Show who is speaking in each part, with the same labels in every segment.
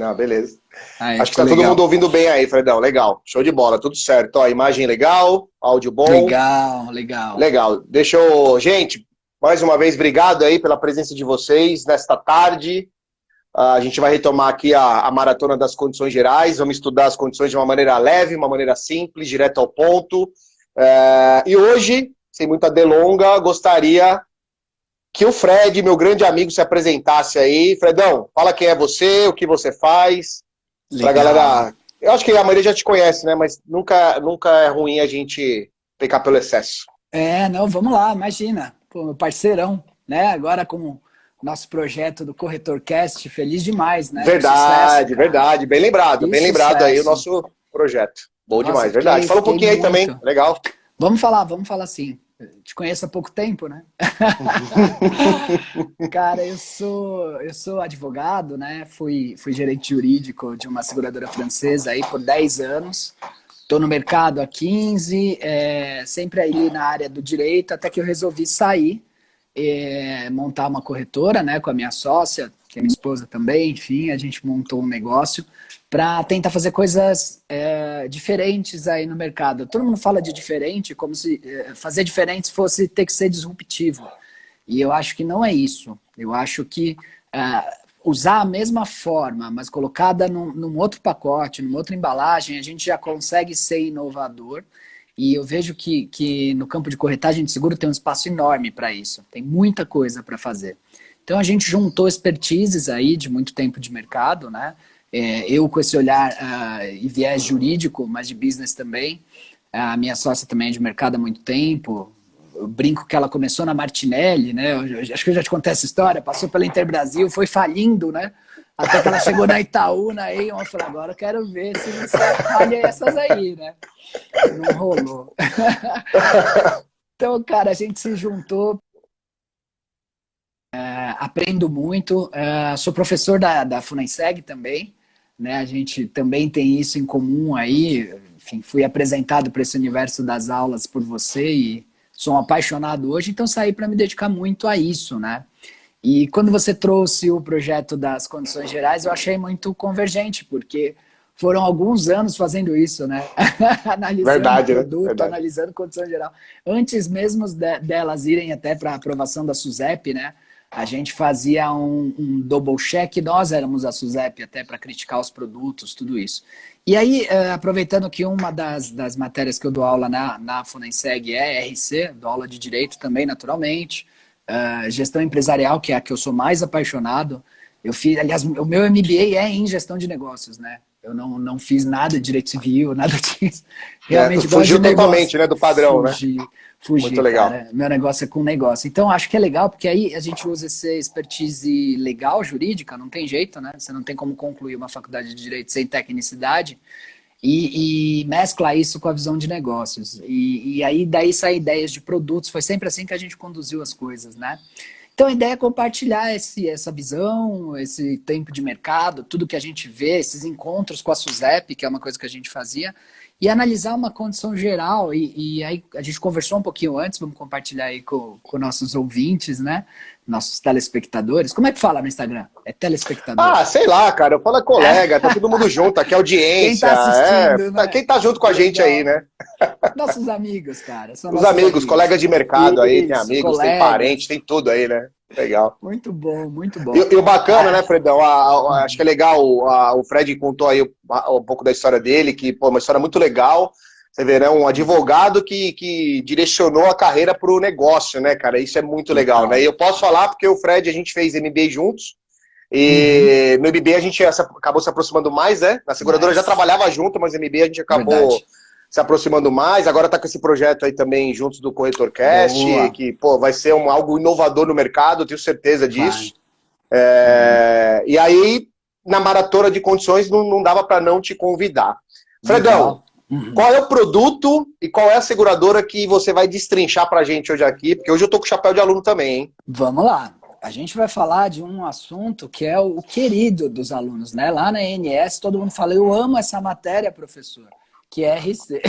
Speaker 1: Não, beleza.
Speaker 2: Aí,
Speaker 1: Acho que
Speaker 2: ficou
Speaker 1: tá todo
Speaker 2: legal.
Speaker 1: mundo ouvindo bem aí, Fredão. Legal. Show de bola, tudo certo. Ó, imagem legal, áudio bom.
Speaker 2: Legal, legal.
Speaker 1: Legal. Deixa eu... Gente, mais uma vez, obrigado aí pela presença de vocês nesta tarde. A gente vai retomar aqui a maratona das condições gerais. Vamos estudar as condições de uma maneira leve, uma maneira simples, direto ao ponto. E hoje, sem muita delonga, gostaria que o Fred, meu grande amigo, se apresentasse aí. Fredão, fala quem é você, o que você faz, pra
Speaker 2: Legal.
Speaker 1: galera... Eu acho que a maioria já te conhece, né? Mas nunca é ruim a gente pecar pelo excesso.
Speaker 2: Não, vamos lá, imagina. Pô, meu parceirão, né? Agora com o nosso projeto do CorretorCast, feliz demais, né? Que sucesso,
Speaker 1: Verdade,
Speaker 2: cara.
Speaker 1: verdade.
Speaker 2: Que
Speaker 1: Bem lembrado aí o
Speaker 2: sucesso.
Speaker 1: nosso projeto. Bom
Speaker 2: Nossa,
Speaker 1: demais, verdade. Fala um
Speaker 2: fiquei
Speaker 1: pouquinho aí também,
Speaker 2: muito.
Speaker 1: legal.
Speaker 2: Vamos falar sim. Te conheço há pouco tempo, né? Cara, eu sou advogado, né? Fui gerente jurídico de uma seguradora francesa aí por 10 anos. Estou no mercado há 15, sempre ali na área do direito, até que eu resolvi sair, montar uma corretora, né, com a minha sócia, que é minha esposa também, enfim, a gente montou um negócio para tentar fazer coisas diferentes aí no mercado. Todo mundo fala de diferente, como se fazer diferente fosse ter que ser disruptivo. E eu acho que não é isso. Eu acho que usar a mesma forma, mas colocada num outro pacote, numa outra embalagem, a gente já consegue ser inovador. E eu vejo que no campo de corretagem de seguro tem um espaço enorme para isso. Tem muita coisa para fazer. Então a gente juntou expertises aí de muito tempo de mercado, né? Eu com esse olhar e viés jurídico, mas de business também. A minha sócia também é de mercado há muito tempo. Eu brinco que ela começou na Martinelli, né? Acho que eu já te contei essa história. Passou pela Interbrasil, foi falindo, né? Até que ela chegou na Itaú, na Aon, eu falei, agora eu quero ver se você falha essas aí, né? Não rolou. Então, cara, a gente se juntou, aprendo muito. Sou professor da Funenseg também, né? A gente também tem isso em comum aí. Enfim, fui apresentado para esse universo das aulas por você e sou um apaixonado hoje, então saí para me dedicar muito a isso, né? E quando você trouxe o projeto das condições gerais, eu achei muito convergente, porque foram alguns anos fazendo isso, né? Analisando o
Speaker 1: Verdade, né?
Speaker 2: produto,
Speaker 1: Verdade.
Speaker 2: analisando condição geral. Antes mesmo delas irem até para a aprovação da SUSEP, né? A gente fazia um double check, nós éramos a SUSEP até para criticar os produtos, tudo isso. E aí, aproveitando que uma das matérias que eu dou aula na Funenseg é RC, dou aula de Direito também, naturalmente, gestão empresarial, que é a que eu sou mais apaixonado. Eu fiz, aliás, o meu MBA é em gestão de negócios, né? Eu não fiz nada de direito civil, nada disso.
Speaker 1: Tu
Speaker 2: Realmente gosto de
Speaker 1: fugiu
Speaker 2: negócio.
Speaker 1: totalmente, né, do padrão, né? Muito
Speaker 2: Fugir,
Speaker 1: legal.
Speaker 2: cara. Meu negócio é com negócio. Então, acho que é legal, porque aí a gente usa essa expertise legal, jurídica, não tem jeito, né? Você não tem como concluir uma faculdade de direito sem tecnicidade. E mescla isso com a visão de negócios. E aí daí saem ideias de produtos. Foi sempre assim que a gente conduziu as coisas, né? Então a ideia é compartilhar essa visão, esse tempo de mercado, tudo que a gente vê, esses encontros com a SUSEP, que é uma coisa que a gente fazia, e analisar uma condição geral. E aí a gente conversou um pouquinho antes, vamos compartilhar aí com nossos ouvintes, né? Nossos telespectadores. Como é que fala no Instagram? É telespectador.
Speaker 1: Ah, sei lá, cara. Fala colega, tá todo mundo junto, aqui
Speaker 2: Quem
Speaker 1: audiência.
Speaker 2: tá assistindo, né?
Speaker 1: Quem tá junto com a gente aí,
Speaker 2: Legal.
Speaker 1: né?
Speaker 2: Nossos amigos, cara. São
Speaker 1: Os
Speaker 2: nossos
Speaker 1: amigos,
Speaker 2: amigos.
Speaker 1: colegas de mercado aí, tem
Speaker 2: Isso,
Speaker 1: amigos, tem parente,
Speaker 2: colegas.
Speaker 1: tem tudo aí, né? Legal.
Speaker 2: Muito bom, muito
Speaker 1: E,
Speaker 2: bom.
Speaker 1: e o bacana, né,
Speaker 2: Ah,
Speaker 1: Fredão? Acho que é legal, o Fred contou aí um pouco da história dele, que, pô, uma história muito legal. Você vê, né? Um advogado que direcionou a carreira para o negócio, né, cara? Isso é muito legal, né? E
Speaker 2: total.
Speaker 1: eu posso falar porque o Fred, a gente fez MBA juntos,
Speaker 2: Uhum.
Speaker 1: e no MBA a gente acabou se aproximando mais, né? Na seguradora já
Speaker 2: Mas,
Speaker 1: trabalhava junto, mas no MBA a gente acabou
Speaker 2: verdade.
Speaker 1: se aproximando mais. Agora tá com esse projeto aí também juntos do CorretorCast,
Speaker 2: Boa.
Speaker 1: que, pô, vai ser algo inovador no mercado, eu tenho certeza disso.
Speaker 2: Vai. Uhum.
Speaker 1: E aí, na maratona de condições, não dava para não te convidar. Fredão,
Speaker 2: Legal. Uhum.
Speaker 1: qual é o produto e qual é a seguradora que você vai destrinchar pra gente hoje aqui? Porque hoje eu tô com o chapéu de aluno também, hein?
Speaker 2: Vamos lá. A gente vai falar de um assunto que é o querido dos alunos, né? Lá na ENS, todo mundo fala, eu amo essa matéria, professor, que é RC.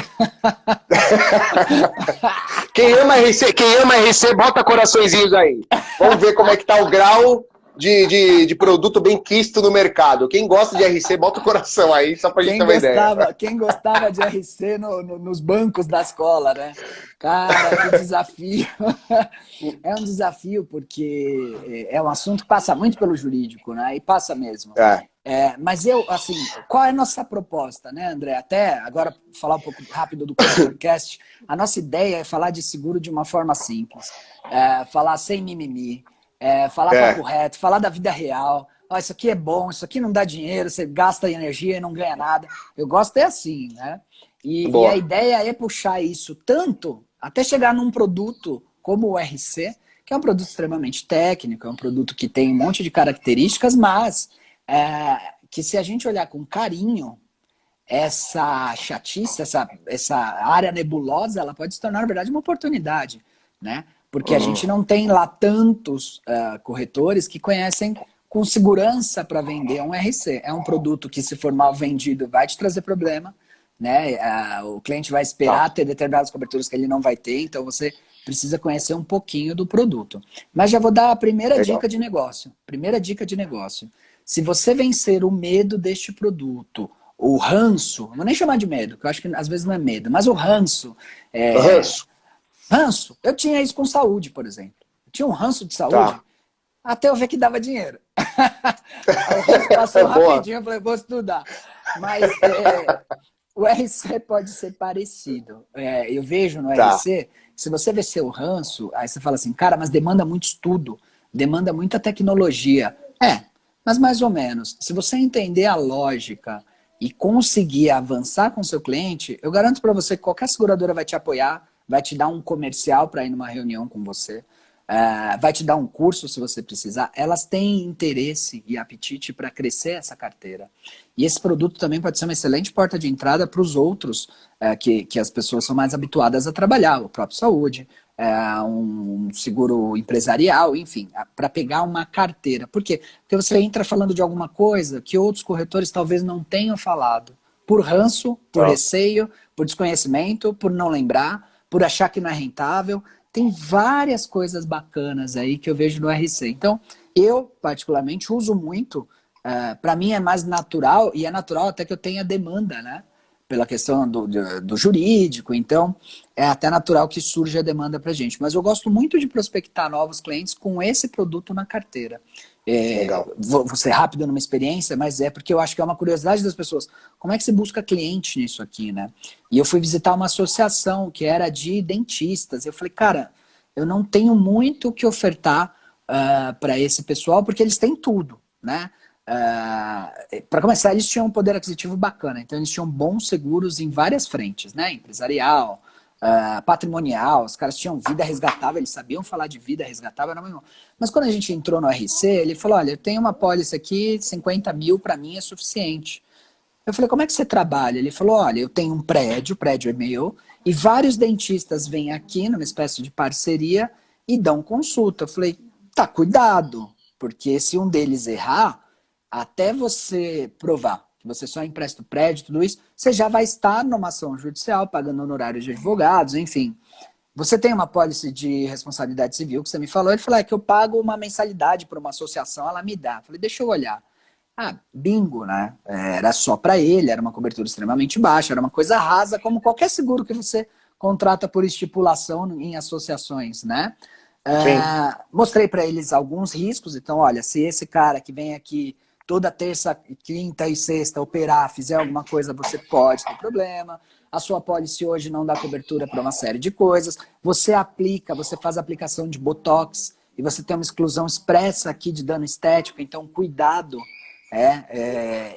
Speaker 1: Quem ama RC, bota coraçõezinhos aí. Vamos ver como é que tá o grau. de produto bem quisto no mercado. Quem gosta de RC, bota o coração aí, só pra gente ter uma ideia.
Speaker 2: Quem gostava de RC nos bancos da escola, né? Cara, que desafio. É um desafio porque é um assunto que passa muito pelo jurídico, né? E passa mesmo. Mas assim, qual é a nossa proposta, né, André? Até agora, falar um pouco rápido do podcast, a nossa ideia é falar de seguro de uma forma simples, falar sem mimimi, falar papo reto, falar da vida real. Isso aqui é bom, isso aqui não dá dinheiro, você gasta energia e não ganha nada. Eu gosto assim, né? E a ideia é puxar isso tanto até chegar num produto como o RC, que é um produto extremamente técnico, é um produto que tem um monte de características, mas que se a gente olhar com carinho, essa chatice, essa área nebulosa, ela pode se tornar, na verdade, uma oportunidade, né? Porque a gente não tem lá tantos corretores que conhecem com segurança para vender um RC. É um produto que, se for mal vendido, vai te trazer problema, né? O cliente vai esperar ter determinadas coberturas que ele não vai ter, então você precisa conhecer um pouquinho do produto. Mas já vou dar a primeira dica de negócio. Primeira dica de negócio. Se você vencer o medo deste produto, o ranço, não vou nem chamar de medo, que eu acho que às vezes não é medo, mas o ranço. Ranço. Eu tinha isso com saúde, por exemplo. Eu tinha um ranço de saúde até eu ver que dava dinheiro. O ranço passou rapidinho, eu falei, vou estudar. Mas o RC pode ser parecido. Eu vejo no RC, se você vencer o ranço, aí você fala assim, cara, mas demanda muito estudo, demanda muita tecnologia. Mas mais ou menos. Se você entender a lógica e conseguir avançar com o seu cliente, eu garanto para você que qualquer seguradora vai te apoiar, vai te dar um comercial para ir numa reunião com você, vai te dar um curso se você precisar. Elas têm interesse e apetite para crescer essa carteira. E esse produto também pode ser uma excelente porta de entrada para os outros que as pessoas são mais habituadas a trabalhar, o próprio saúde, um seguro empresarial, enfim, para pegar uma carteira. Por quê? Porque você entra falando de alguma coisa que outros corretores talvez não tenham falado, por ranço, por receio, por desconhecimento, por não lembrar, por achar que não é rentável. Tem várias coisas bacanas aí que eu vejo no RC. Então, eu particularmente uso muito, para mim é mais natural, e é natural até que eu tenha demanda, né? Pela questão do jurídico, então é até natural que surja a demanda para a gente. Mas eu gosto muito de prospectar novos clientes com esse produto na carteira.
Speaker 1: Legal.
Speaker 2: Vou ser rápido numa experiência, mas é porque eu acho que é uma curiosidade das pessoas. Como é que se busca cliente nisso aqui, né? E eu fui visitar uma associação que era de dentistas. Eu falei, cara, eu não tenho muito o que ofertar para esse pessoal, porque eles têm tudo, né? Para começar, eles tinham um poder aquisitivo bacana, então eles tinham bons seguros em várias frentes, né? Empresarial, patrimonial, os caras tinham vida resgatável, eles sabiam falar de vida resgatável, mas quando a gente entrou no RC, ele falou, olha, eu tenho uma pólice aqui, 50 mil para mim é suficiente. Eu falei, como é que você trabalha? Ele falou, olha, eu tenho um prédio, o prédio é meu, e vários dentistas vêm aqui numa espécie de parceria e dão consulta. Eu falei, tá, cuidado, porque se um deles errar, até você provar que você só empresta o prédio, tudo isso, você já vai estar numa ação judicial, pagando honorários de advogados, enfim. Você tem uma pólice de responsabilidade civil que você me falou, ele falou, que eu pago uma mensalidade para uma associação, ela me dá. Eu falei, deixa eu olhar. Bingo, né? Era só para ele, era uma cobertura extremamente baixa, era uma coisa rasa, como qualquer seguro que você contrata por estipulação em associações, né? Mostrei para eles alguns riscos, então, olha, se esse cara que vem aqui toda terça, quinta e sexta operar, fizer alguma coisa, você pode ter problema. A sua pólice hoje não dá cobertura para uma série de coisas. Você faz aplicação de Botox e você tem uma exclusão expressa aqui de dano estético, então cuidado.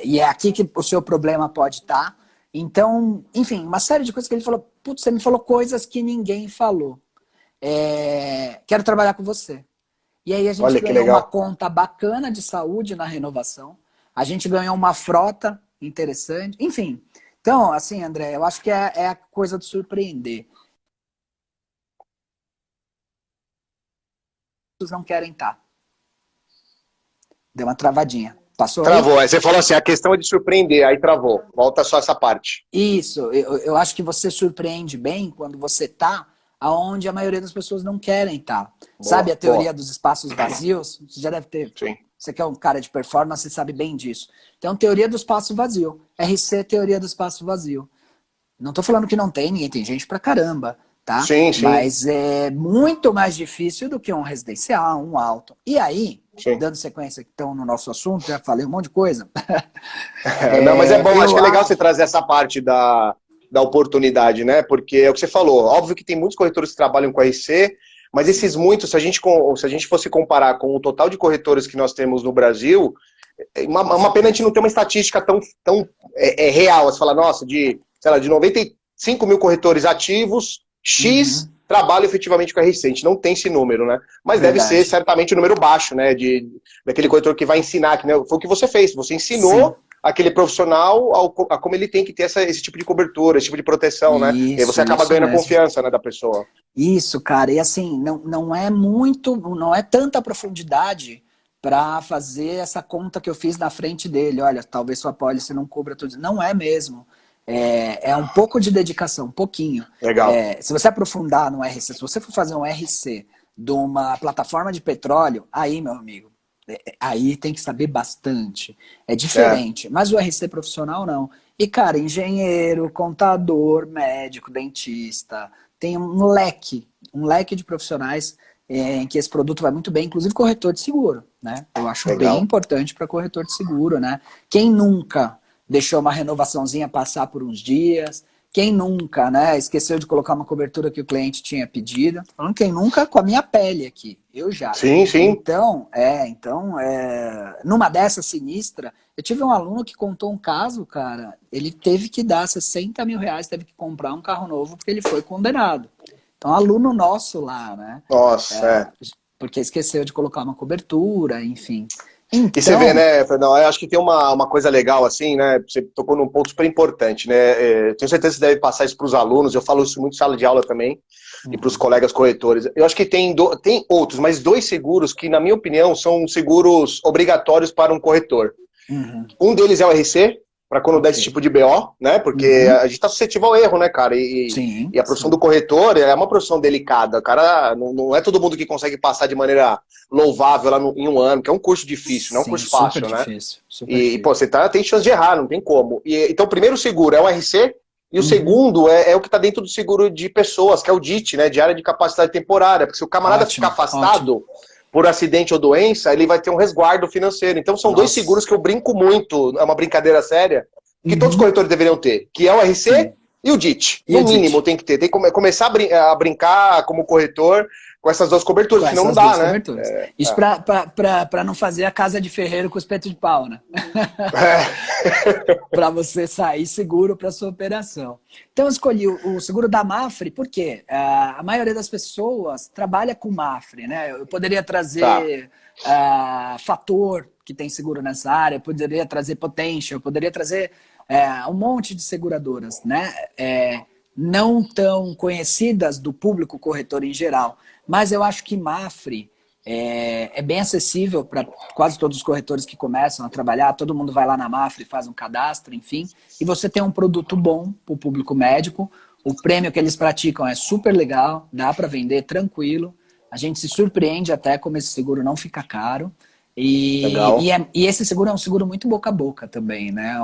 Speaker 2: E é aqui que o seu problema pode estar. Então, enfim, uma série de coisas que ele falou, putz, você me falou coisas que ninguém falou. Quero trabalhar com você. E aí a gente ganhou uma conta bacana de saúde na renovação. A gente ganhou uma frota interessante. Enfim, então, assim, André, eu acho que é a coisa de surpreender. Eles não querem estar. Deu uma travadinha. Passou
Speaker 1: Travou. Aí você falou assim, a questão é de surpreender. Aí travou. Volta só essa parte.
Speaker 2: Isso. Eu acho que você surpreende bem quando você está aonde a maioria das pessoas não querem estar. Sabe a teoria dos espaços vazios? Você já deve ter Você que é um cara de performance, você sabe bem disso. Então, teoria do espaço vazio. RC, teoria do espaço vazio. Não tô falando que não tem, ninguém tem gente pra caramba, tá?
Speaker 1: Sim, sim,
Speaker 2: Mas é muito mais difícil do que um residencial, um alto. E aí,
Speaker 1: sim.
Speaker 2: dando sequência então no nosso assunto, já falei um monte de coisa.
Speaker 1: Não, mas é bom, acho que
Speaker 2: Eu
Speaker 1: é legal você
Speaker 2: acho.
Speaker 1: trazer essa parte da oportunidade, né? Porque é o que você falou, óbvio que tem muitos corretores que trabalham com RC, mas esses muitos, se a gente fosse comparar com o total de corretores que nós temos no Brasil, é uma pena a gente não ter uma estatística tão real. Você fala, nossa, sei lá, de 95 mil corretores ativos, X
Speaker 2: Uhum,
Speaker 1: trabalha efetivamente com RC. A gente não tem esse número, né? Mas deve ser
Speaker 2: verdade.
Speaker 1: certamente um número baixo, né? Daquele corretor que vai ensinar, que, né, foi o que você fez. Você
Speaker 2: Sim.
Speaker 1: ensinou aquele profissional a como ele tem que ter esse tipo de cobertura, esse tipo de proteção, né? E aí você acaba
Speaker 2: Isso
Speaker 1: ganhando a
Speaker 2: mesmo.
Speaker 1: confiança, né, da pessoa.
Speaker 2: Isso, cara, e assim, não é muito, não é tanta profundidade para fazer essa conta que eu fiz na frente dele. Olha, talvez sua pólice não cubra tudo. Não é mesmo. É um pouco de dedicação, um pouquinho.
Speaker 1: Legal.
Speaker 2: Se você aprofundar no RC, se você for fazer um RC de uma plataforma de petróleo, aí, meu amigo, aí tem que saber bastante. É
Speaker 1: É,
Speaker 2: diferente. Mas o RC profissional, não. E, cara, engenheiro, contador, médico, dentista, tem um leque de profissionais em que esse produto vai muito bem, inclusive corretor de seguro, né? Eu acho bem
Speaker 1: legal.
Speaker 2: importante para corretor de seguro, né? Quem nunca deixou uma renovaçãozinha passar por uns dias? Quem nunca, né, esqueceu de colocar uma cobertura que o cliente tinha pedido? Falando quem nunca, com a minha pele aqui, eu já.
Speaker 1: Sim, sim.
Speaker 2: Numa dessa sinistra, eu tive um aluno que contou um caso, cara, ele teve que dar 60 mil reais, teve que comprar um carro novo porque ele foi condenado. Então, aluno nosso lá, né?
Speaker 1: Nossa,
Speaker 2: Porque esqueceu de colocar uma cobertura, enfim.
Speaker 1: E você vê,
Speaker 2: Então,
Speaker 1: né, Fernão, eu acho que tem uma coisa legal, assim, né, você tocou num ponto super importante, né, tenho certeza que você deve passar isso para os alunos, eu falo isso muito em sala de aula também, e para os
Speaker 2: uhum,
Speaker 1: colegas corretores. Eu acho que tem outros, mas dois seguros que, na minha opinião, são seguros obrigatórios para um corretor.
Speaker 2: uhum,
Speaker 1: Um deles é o RC, para quando der
Speaker 2: ok.
Speaker 1: esse tipo de BO, né? Porque
Speaker 2: Uhum,
Speaker 1: a gente está suscetível ao erro, né, cara?
Speaker 2: sim,
Speaker 1: E a profissão do
Speaker 2: sim.
Speaker 1: corretor é uma profissão delicada. O cara não é todo mundo que consegue passar de maneira louvável lá em um ano, que é um curso difícil, não é um
Speaker 2: Sim,
Speaker 1: curso
Speaker 2: super
Speaker 1: fácil, né?
Speaker 2: difícil, super
Speaker 1: E pô,
Speaker 2: difícil.
Speaker 1: você tem chance de errar, não tem como. Então, o primeiro seguro é o RC, e o
Speaker 2: Uhum,
Speaker 1: segundo é o que está dentro do seguro de pessoas, que é o DIT, né? De área de capacidade temporária. Porque se o camarada ficar
Speaker 2: ótimo, ótimo.
Speaker 1: afastado por acidente ou doença, ele vai ter um resguardo financeiro. Então, são dois seguros
Speaker 2: Nossa.
Speaker 1: que eu brinco muito, é uma brincadeira séria, que todos os
Speaker 2: Uhum,
Speaker 1: corretores deveriam ter, que é o RC
Speaker 2: sim.
Speaker 1: e o DIT.
Speaker 2: E
Speaker 1: No
Speaker 2: o
Speaker 1: mínimo
Speaker 2: DIT?
Speaker 1: tem que ter. Tem que começar a brincar como corretor com essas duas
Speaker 2: Com
Speaker 1: coberturas, senão não
Speaker 2: essas
Speaker 1: dá,
Speaker 2: duas
Speaker 1: né?
Speaker 2: coberturas. Isso para não fazer a casa de ferreiro com espeto de pau, né? Para você sair seguro para sua operação. Então, eu escolhi o seguro da Mafre, porque a maioria das pessoas trabalha com Mafre, né? Eu poderia
Speaker 1: Tá.
Speaker 2: trazer Fator, que tem seguro nessa área, eu poderia trazer Potential, eu poderia trazer um monte de seguradoras, né? Não tão conhecidas do público corretor em geral. Mas eu acho que Mafre é bem acessível para quase todos os corretores que começam a trabalhar. Todo mundo vai lá na Mafre, faz um cadastro, enfim. E você tem um produto bom para o público médico. O prêmio que eles praticam é super legal, dá para vender tranquilo. A gente se surpreende até como esse seguro não fica caro.
Speaker 1: Legal.
Speaker 2: E esse seguro é um seguro muito boca a boca também, né?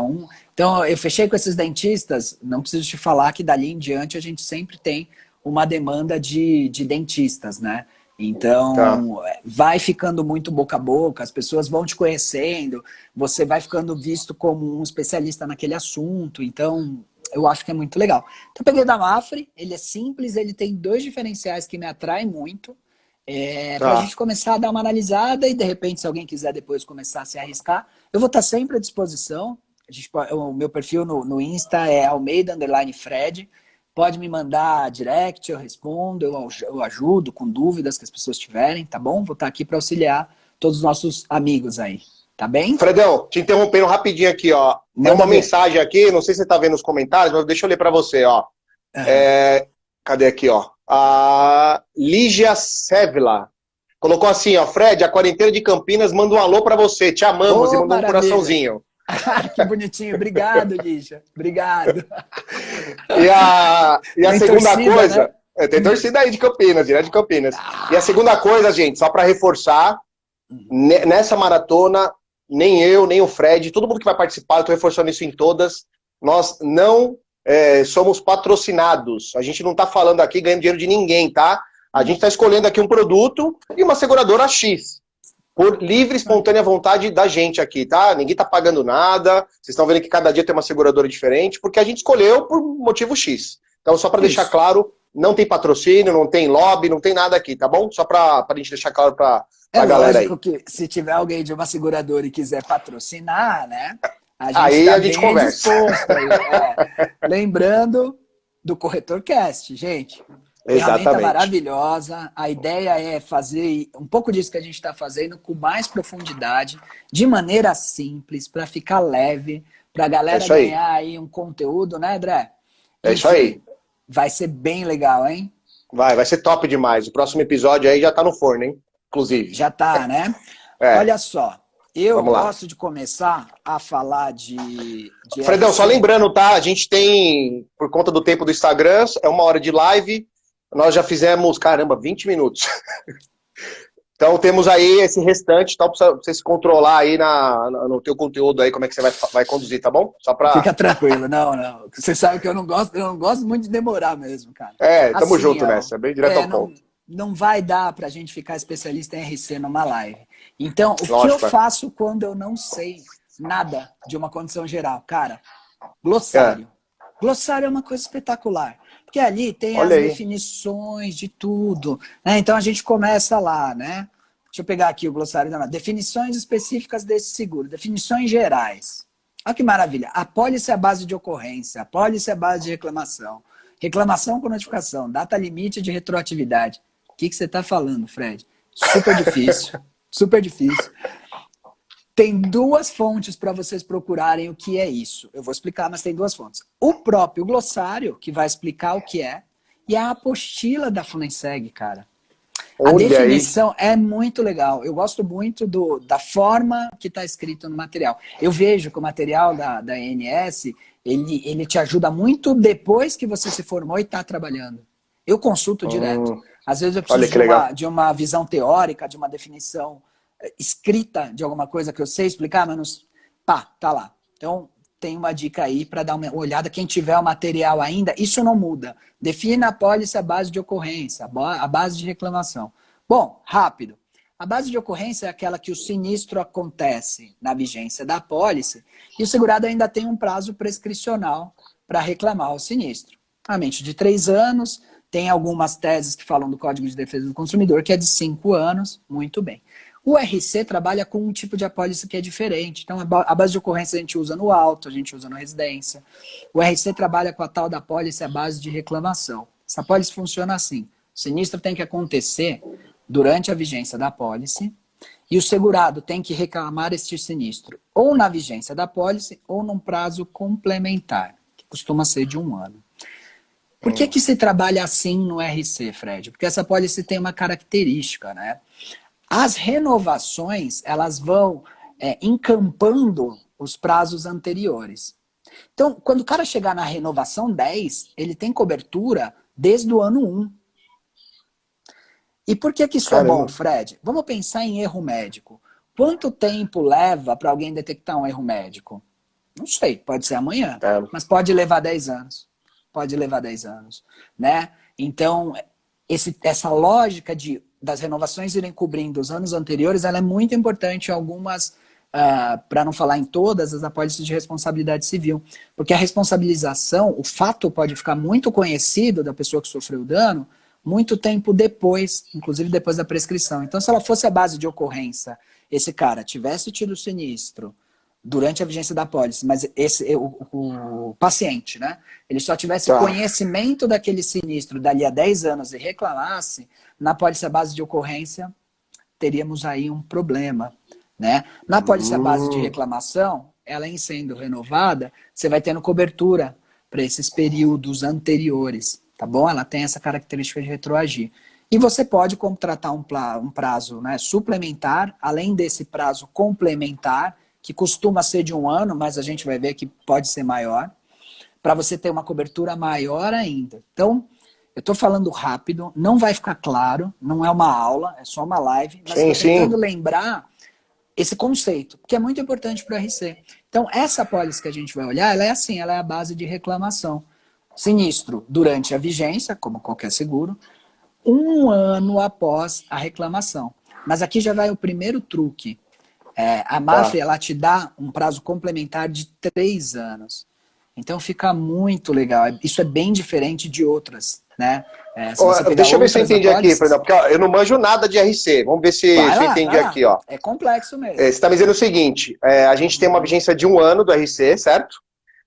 Speaker 2: Então, eu fechei com esses dentistas, não preciso te falar que dali em diante a gente sempre tem uma demanda de dentistas, né?
Speaker 1: Tá.
Speaker 2: Então, vai ficando muito boca a boca, as pessoas vão te conhecendo, você vai ficando visto como um especialista naquele assunto, então eu acho que é muito legal. Então, eu peguei o da Mafre, ele é simples, ele tem dois diferenciais que me atraem muito, para a
Speaker 1: Tá.
Speaker 2: gente começar a dar uma analisada e, de repente, se alguém quiser depois começar a se arriscar, eu vou estar sempre à disposição. O meu perfil no Insta é Almeida_Fred. Pode me mandar direct, eu respondo, eu ajudo com dúvidas que as pessoas tiverem, tá bom? Vou estar aqui para auxiliar todos os nossos amigos aí, tá bem?
Speaker 1: Fredão, te interrompendo rapidinho aqui, ó. Tem
Speaker 2: Manda
Speaker 1: uma
Speaker 2: ver.
Speaker 1: mensagem aqui, não sei se você tá vendo nos comentários, mas deixa eu ler para você, ó.
Speaker 2: Aham.
Speaker 1: Cadê aqui, ó? A Lígia Sevilla colocou assim, ó, Fred, a quarentena de Campinas manda um alô para você, te amamos, e
Speaker 2: Ô,
Speaker 1: mandou um
Speaker 2: maravilha!
Speaker 1: coraçãozinho.
Speaker 2: Que bonitinho. Obrigado, Lígia. Obrigado.
Speaker 1: E a
Speaker 2: Tem
Speaker 1: segunda
Speaker 2: torcida, né?
Speaker 1: coisa, tem torcida aí de Campinas, direto de Campinas. E a segunda coisa, gente, só para reforçar, Nessa maratona, nem eu, nem o Fred, todo mundo que vai participar, eu estou reforçando isso em todas, nós não somos patrocinados. A gente não está falando aqui ganhando dinheiro de ninguém, tá? A gente está escolhendo aqui um produto e uma seguradora X. Por livre e espontânea vontade da gente aqui, tá? Ninguém tá pagando nada. Vocês estão vendo que cada dia tem uma seguradora diferente, porque a gente escolheu por motivo X. Então, só para deixar claro, não tem patrocínio, não tem lobby, não tem nada aqui, tá bom? Só para a gente deixar claro para a galera aí.
Speaker 2: É lógico que se tiver alguém de uma seguradora e quiser patrocinar, né?
Speaker 1: Aí a gente conversa.
Speaker 2: Lembrando do Corretor Cast, gente. Ferramenta maravilhosa. A ideia é fazer um pouco disso que a gente está fazendo com mais profundidade, de maneira simples, para ficar leve, para a galera ganhar aí um conteúdo, né, André?
Speaker 1: É isso aí.
Speaker 2: Vai ser bem legal, hein?
Speaker 1: Vai ser top demais. O próximo episódio aí já tá no forno, hein? Inclusive.
Speaker 2: Já tá, né? Olha só. Eu gosto de começar a falar de
Speaker 1: Fredão, só lembrando, tá? A gente tem, por conta do tempo do Instagram, é 1 hora de live. Nós já fizemos, caramba, 20 minutos. Então temos aí esse restante, então, pra você se controlar aí no teu conteúdo aí, como é que você vai conduzir, tá bom? Só pra...
Speaker 2: Fica tranquilo, não. Você sabe que eu não gosto muito de demorar mesmo, cara.
Speaker 1: Tamo junto nessa, bem direto ao ponto.
Speaker 2: Não vai dar pra gente ficar especialista em RC numa live. Então, o que eu faço quando eu não sei nada de uma condição geral? Cara, glossário. Glossário é uma coisa espetacular. Porque ali tem as definições de tudo, né? Então a gente começa lá, né? Deixa eu pegar aqui o glossário. Definições específicas desse seguro, definições gerais. Olha que maravilha. A apólice é a base de ocorrência, a apólice é a base de reclamação. Reclamação com notificação, data limite de retroatividade. O que você está falando, Fred? Super difícil, super difícil. Tem 2 fontes para vocês procurarem o que é isso. Eu vou explicar, mas tem 2 fontes. O próprio glossário, que vai explicar o que é, e a apostila da Funenseg, cara. A definição é muito legal. Eu gosto muito da forma que está escrito no material. Eu vejo que o material da ANS, ele te ajuda muito depois que você se formou e está trabalhando. Eu consulto direto. Às vezes eu preciso de uma visão teórica, de uma definição escrita de alguma coisa que eu sei explicar, mas tá lá. Então, tem uma dica aí para dar uma olhada. Quem tiver o material ainda, isso não muda. Defina a apólice a base de ocorrência, a base de reclamação. Bom, rápido. A base de ocorrência é aquela que o sinistro acontece na vigência da apólice e o segurado ainda tem um prazo prescricional para reclamar o sinistro. A mente de 3 anos, tem algumas teses que falam do Código de Defesa do Consumidor, que é de 5 anos, muito bem. O RC trabalha com um tipo de apólice que é diferente. Então, a base de ocorrência a gente usa no auto, a gente usa no residência. O RC trabalha com a tal da apólice à base de reclamação. Essa apólice funciona assim. O sinistro tem que acontecer durante a vigência da apólice e o segurado tem que reclamar este sinistro ou na vigência da apólice ou num prazo complementar, que costuma ser de 1 ano. Por que se trabalha assim no RC, Fred? Porque essa apólice tem uma característica, né? As renovações, elas vão encampando os prazos anteriores. Então, quando o cara chegar na renovação 10, ele tem cobertura desde o ano 1. E por que isso é bom, Fred? Vamos pensar em erro médico. Quanto tempo leva para alguém detectar um erro médico? Não sei, pode ser amanhã, mas pode levar 10 anos. Pode levar 10 anos, né? Então, essa lógica das renovações irem cobrindo os anos anteriores, ela é muito importante em algumas, para não falar em todas, as apólices de responsabilidade civil. Porque a responsabilização, o fato pode ficar muito conhecido da pessoa que sofreu o dano muito tempo depois, inclusive depois da prescrição. Então, se ela fosse a base de ocorrência, esse cara tivesse tido sinistro durante a vigência da apólice, mas o paciente, né? Ele só tivesse conhecimento daquele sinistro dali a 10 anos e reclamasse, na apólice à base de ocorrência, teríamos aí um problema, né? Na apólice à base de reclamação, ela em sendo renovada, você vai tendo cobertura para esses períodos anteriores, tá bom? Ela tem essa característica de retroagir. E você pode contratar um prazo, né, suplementar, além desse prazo complementar, que costuma ser de 1 ano, mas a gente vai ver que pode ser maior, para você ter uma cobertura maior ainda. Então, Eu estou falando rápido, não vai ficar claro, não é uma aula, é só uma live, mas
Speaker 1: Sim,
Speaker 2: estou tentando
Speaker 1: sim.
Speaker 2: lembrar esse conceito, que é muito importante para o RC. Então, essa apólice que a gente vai olhar, ela é assim, ela é a base de reclamação. Sinistro durante a vigência, como qualquer seguro, 1 ano após a reclamação. Mas aqui já vai o primeiro truque. A
Speaker 1: Tá.
Speaker 2: MAF, ela te dá um prazo complementar de 3 anos. Então fica muito legal. Isso é bem diferente de outras, né? Se você pegar
Speaker 1: Deixa eu ver se eu
Speaker 2: outras
Speaker 1: entendi aqui,
Speaker 2: apólices,
Speaker 1: porque ó, eu não manjo nada de RC. Vamos ver se eu entendi
Speaker 2: vai lá.
Speaker 1: aqui, ó.
Speaker 2: É complexo
Speaker 1: Você
Speaker 2: mesmo.
Speaker 1: está me dizendo o seguinte: a gente tem uma vigência de 1 ano do RC, certo?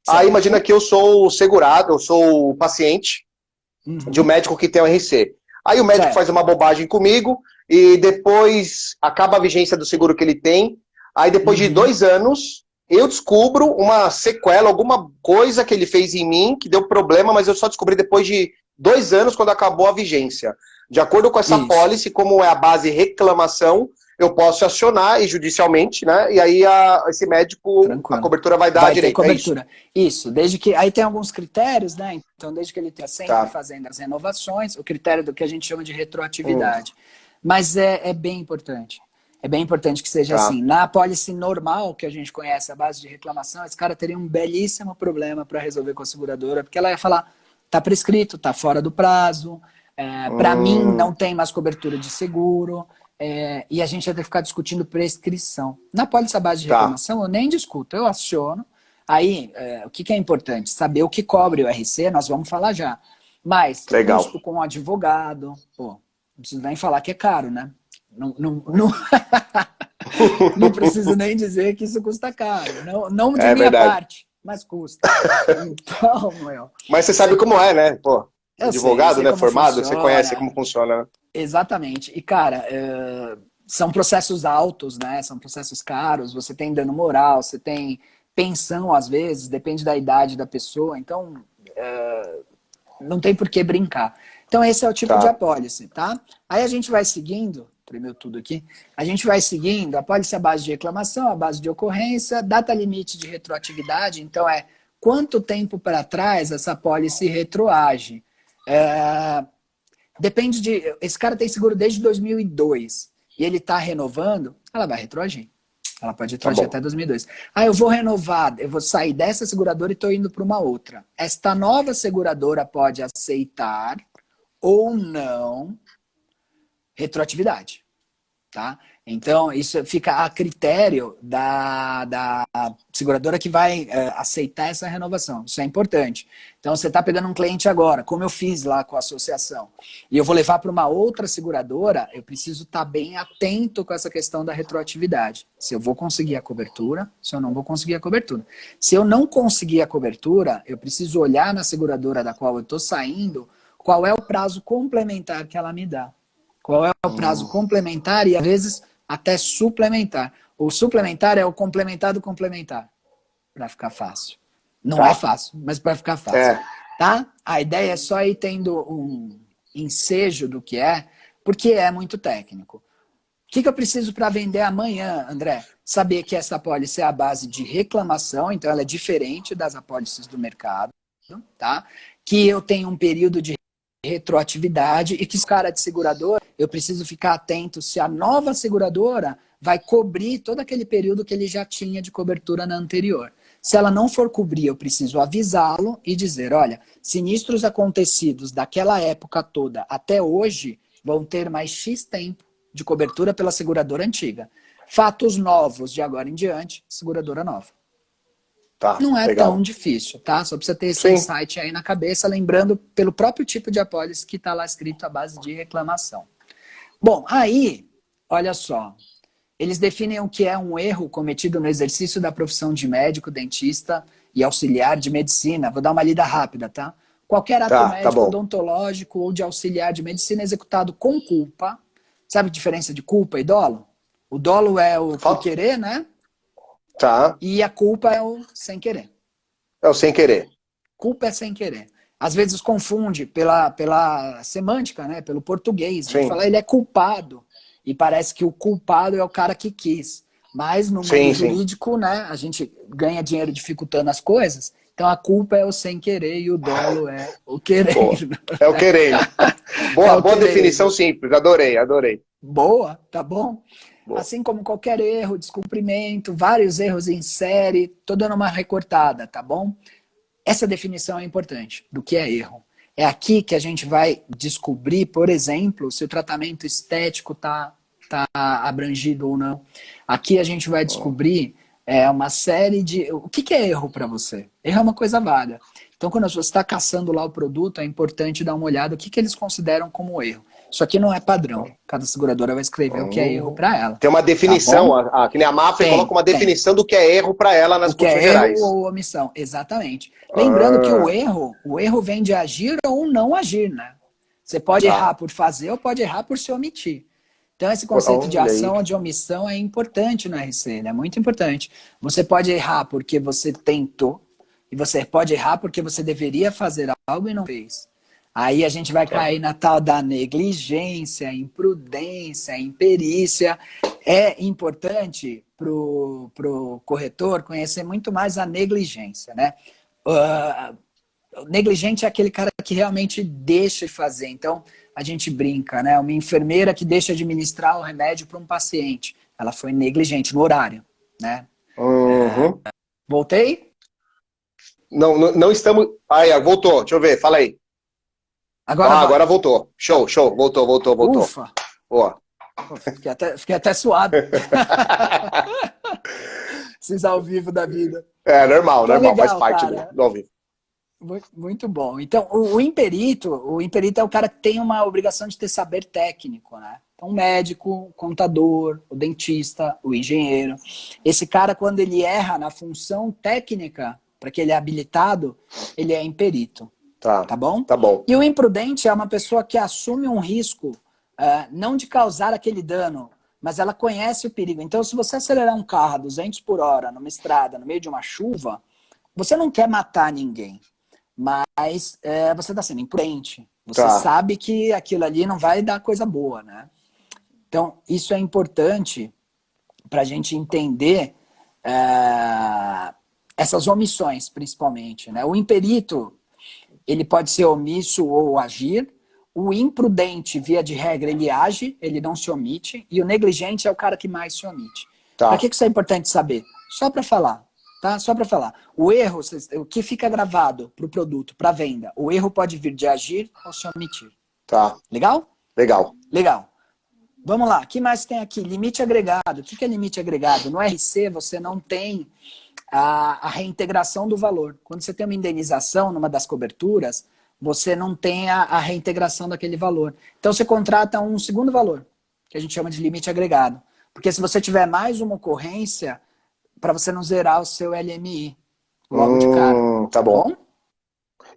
Speaker 1: Aí imagina
Speaker 2: Certo?
Speaker 1: que eu sou o segurado, eu sou o paciente de um
Speaker 2: Uhum.
Speaker 1: médico que tem o RC. Aí o médico faz
Speaker 2: Certo.
Speaker 1: uma bobagem comigo e depois acaba a vigência do seguro que ele tem. Aí depois de
Speaker 2: Uhum.
Speaker 1: 2 anos, eu descubro uma sequela, alguma coisa que ele fez em mim que deu problema, mas eu só descobri depois de 2 anos, quando acabou a vigência. De acordo com essa
Speaker 2: Isso.
Speaker 1: pólice, como é a base reclamação, eu posso acionar e judicialmente, né? E aí esse médico, a
Speaker 2: Tranquilo.
Speaker 1: cobertura vai dar
Speaker 2: Vai ter
Speaker 1: direito, é isso?
Speaker 2: cobertura. Isso, desde que. Aí tem alguns critérios, né? Então, desde que ele esteja sempre
Speaker 1: Tá.
Speaker 2: fazendo as renovações, o critério do que a gente chama de
Speaker 1: Hum,
Speaker 2: retroatividade. Mas é bem importante. É bem importante que seja
Speaker 1: tá.
Speaker 2: assim. Na apólice normal, que a gente conhece, a base de reclamação, esse cara teria um belíssimo problema para resolver com a seguradora, porque ela ia falar: tá prescrito, tá fora do prazo, para mim
Speaker 1: Hum,
Speaker 2: não tem mais cobertura de seguro. E a gente ia ter que ficar discutindo prescrição. Na pólice à base de
Speaker 1: tá.
Speaker 2: reclamação, eu nem discuto, eu aciono. Aí, o que é importante? Saber o que cobre o RC, nós vamos falar já. Mas,
Speaker 1: Legal.
Speaker 2: custo com advogado, pô, não preciso nem falar que é caro, né? Não, não, não, não preciso nem dizer que isso custa caro. Não, não de
Speaker 1: É
Speaker 2: minha
Speaker 1: verdade.
Speaker 2: parte, mas custa. Então, meu,
Speaker 1: Mas você sabe
Speaker 2: você,
Speaker 1: como é, né? Pô,
Speaker 2: eu
Speaker 1: advogado,
Speaker 2: sei
Speaker 1: né?
Speaker 2: como
Speaker 1: Formado, você conhece
Speaker 2: funciona.
Speaker 1: como funciona, né?
Speaker 2: Exatamente. E, cara, são processos altos, né? São processos caros. Você tem dano moral, você tem pensão, às vezes, depende da idade da pessoa. Então, não tem por que brincar. Então, esse é o tipo de
Speaker 1: Tá.
Speaker 2: apólice, tá? Aí a gente vai seguindo, tremeu tudo aqui, a gente vai seguindo a apólice à base de reclamação, à base de ocorrência, data limite de retroatividade. Então, quanto tempo para trás essa apólice retroage. Depende de. Esse cara tem seguro desde 2002 e ele está renovando, ela vai retroagir. Ela pode
Speaker 1: Tá
Speaker 2: retroagir
Speaker 1: bom.
Speaker 2: até 2002. Eu vou renovar, eu vou sair dessa seguradora e estou indo para uma outra. Esta nova seguradora pode aceitar ou não retroatividade. Tá? Então, isso fica a critério da seguradora que vai aceitar essa renovação. Isso é importante. Então, você está pegando um cliente agora, como eu fiz lá com a associação, e eu vou levar para uma outra seguradora, eu preciso estar bem atento com essa questão da retroatividade. Se eu vou conseguir a cobertura, se eu não vou conseguir a cobertura. Se eu não conseguir a cobertura, eu preciso olhar na seguradora da qual eu estou saindo, qual é o prazo complementar que ela me dá. Qual é o prazo complementar e, às vezes, até suplementar. O suplementar é o complementar do complementar, para ficar fácil. Não é
Speaker 1: Tá.
Speaker 2: fácil, mas para ficar fácil.
Speaker 1: É.
Speaker 2: Tá? A ideia é só ir tendo um ensejo do que é, porque é muito técnico. O que eu preciso para vender amanhã, André? Saber que essa apólice é a base de reclamação, então ela é diferente das apólices do mercado, tá? Que eu tenho um período de retroatividade e que esse cara de seguradora, eu preciso ficar atento se a nova seguradora vai cobrir todo aquele período que ele já tinha de cobertura na anterior. Se ela não for cobrir, eu preciso avisá-lo e dizer, olha, sinistros acontecidos daquela época toda até hoje vão ter mais X tempo de cobertura pela seguradora antiga. Fatos novos de agora em diante, seguradora nova.
Speaker 1: Tá.
Speaker 2: Não é tão
Speaker 1: Legal.
Speaker 2: difícil, tá? Só precisa ter esse
Speaker 1: Sim.
Speaker 2: insight aí na cabeça, lembrando pelo próprio tipo de apólice que está lá escrito à base de reclamação. Bom, aí, olha só, eles definem o que é um erro cometido no exercício da profissão de médico, dentista e auxiliar de medicina. Vou dar uma lida rápida, tá? Qualquer ato
Speaker 1: Tá
Speaker 2: médico,
Speaker 1: bom.
Speaker 2: odontológico ou de auxiliar de medicina executado com culpa. Sabe a diferença de culpa e dolo? O dolo é o por querer, né?
Speaker 1: Tá.
Speaker 2: E a culpa é o sem querer.
Speaker 1: É o sem querer.
Speaker 2: Culpa é sem querer. Às vezes confunde pela semântica, né? Pelo português. A gente
Speaker 1: Sim.
Speaker 2: fala, ele é culpado. E parece que o culpado é o cara que quis. Mas no
Speaker 1: Sim,
Speaker 2: mundo
Speaker 1: sim.
Speaker 2: jurídico, né, a gente ganha dinheiro dificultando as coisas, então a culpa é o sem querer e o dolo é o
Speaker 1: Boa.
Speaker 2: querendo.
Speaker 1: É o querendo.
Speaker 2: É
Speaker 1: Boa,
Speaker 2: o
Speaker 1: boa definição
Speaker 2: querendo.
Speaker 1: simples. Adorei, adorei.
Speaker 2: Boa, tá bom?
Speaker 1: Boa.
Speaker 2: Assim como qualquer erro, descumprimento, vários erros em série, tô dando uma recortada, tá bom? Essa definição é importante do que é erro. É aqui que a gente vai descobrir, por exemplo, se o tratamento estético tá abrangido ou não. Aqui a gente vai descobrir uma série de... O que é erro para você? Erro é uma coisa vaga. Então, quando você está caçando lá o produto, é importante dar uma olhada o que eles consideram como erro. Isso aqui não é padrão. Cada seguradora vai escrever o que é erro para ela.
Speaker 1: Tem uma
Speaker 2: Tá
Speaker 1: definição,
Speaker 2: bom?
Speaker 1: que nem a Mafra coloca uma
Speaker 2: Tem.
Speaker 1: definição do que é erro para ela nas
Speaker 2: O que
Speaker 1: condições
Speaker 2: é erro
Speaker 1: gerais.
Speaker 2: ou omissão, exatamente. Lembrando que
Speaker 1: Ah,
Speaker 2: o erro vem de agir ou não agir, né? Você pode
Speaker 1: tá.
Speaker 2: errar por fazer ou pode errar por se omitir. Então, esse conceito de
Speaker 1: Olha aí.
Speaker 2: ação ou de omissão é importante no RC, ele é muito importante. Você pode errar porque você tentou, e você pode errar porque você deveria fazer algo e não fez. Aí a gente vai
Speaker 1: Tá.
Speaker 2: cair na tal da negligência, imprudência, imperícia. É importante pro corretor conhecer muito mais a negligência, né? Negligente é aquele cara que realmente deixa de fazer. Então, a gente brinca, né? Uma enfermeira que deixa de administrar o remédio para um paciente. Ela foi negligente no horário, né?
Speaker 1: Uhum.
Speaker 2: Voltei?
Speaker 1: Não, não, não estamos. Aí, voltou. Deixa eu ver, fala aí.
Speaker 2: Agora
Speaker 1: Ah, agora
Speaker 2: vai.
Speaker 1: voltou. Show, show. Voltou, voltou, voltou.
Speaker 2: Ufa!
Speaker 1: Boa.
Speaker 2: Fiquei até suado. Esses ao vivo da vida.
Speaker 1: É, normal,
Speaker 2: Então,
Speaker 1: normal. Faz
Speaker 2: legal,
Speaker 1: parte do,
Speaker 2: cara.
Speaker 1: do ao vivo.
Speaker 2: Muito bom. Então, o imperito é o cara que tem uma obrigação de ter saber técnico, né? Então, o médico, o contador, o dentista, o engenheiro. Esse cara, quando ele erra na função técnica, para que ele é habilitado, ele é imperito,
Speaker 1: Tá,
Speaker 2: tá bom?
Speaker 1: tá bom.
Speaker 2: E o imprudente é uma pessoa que assume um risco, não de causar aquele dano, mas ela conhece o perigo. Então, se você acelerar um carro a 200 por hora numa estrada, no meio de uma chuva, você não quer matar ninguém. Mas você está sendo imprudente. Você
Speaker 1: Tá.
Speaker 2: sabe que aquilo ali não vai dar coisa boa, né? Então, isso é importante para a gente entender essas omissões, principalmente, né? O imperito, ele pode ser omisso ou agir. O imprudente, via de regra, ele age, ele não se omite. E o negligente é o cara que mais se omite. Para
Speaker 1: Tá.
Speaker 2: que isso é importante saber? Só para falar. Tá? Só para falar. O erro, o que fica gravado para o produto, para venda, o erro pode vir de agir ou se omitir.
Speaker 1: Tá.
Speaker 2: Legal?
Speaker 1: Legal.
Speaker 2: Legal. Vamos lá. O que mais tem aqui? Limite agregado. O que é limite agregado? No RC, você não tem a reintegração do valor. Quando você tem uma indenização numa das coberturas, você não tem a reintegração daquele valor. Então, você contrata um segundo valor, que a gente chama de limite agregado. Porque se você tiver mais uma ocorrência, para você não zerar o seu LMI logo de cara.
Speaker 1: Tá
Speaker 2: Tá
Speaker 1: bom.
Speaker 2: bom?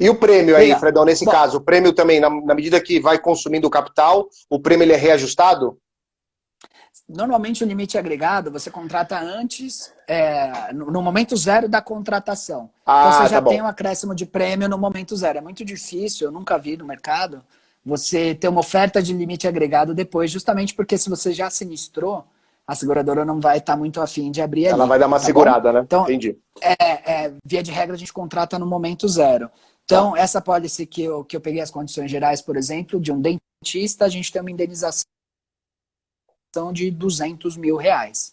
Speaker 1: E o prêmio aí,
Speaker 2: Legal.
Speaker 1: Fredão, nesse
Speaker 2: Bom,
Speaker 1: caso? O prêmio também, na medida que vai consumindo o capital, o prêmio ele é reajustado?
Speaker 2: normalmente o limite agregado você contrata antes, no momento zero da contratação. Então você
Speaker 1: Ah, tá
Speaker 2: já tem
Speaker 1: bom.
Speaker 2: um acréscimo de prêmio no momento zero. É muito difícil, eu nunca vi no mercado, você ter uma oferta de limite agregado depois, justamente porque se você já sinistrou, a seguradora não vai estar muito afim de abrir
Speaker 1: Ela
Speaker 2: ali.
Speaker 1: vai dar uma
Speaker 2: Tá bom?
Speaker 1: segurada, né?
Speaker 2: Então,
Speaker 1: Entendi.
Speaker 2: via de regra, a gente contrata no momento zero.
Speaker 1: Tá.
Speaker 2: Então, essa policy que eu peguei as condições gerais, por exemplo, de um dentista, a gente tem uma indenização de R$ 200.000.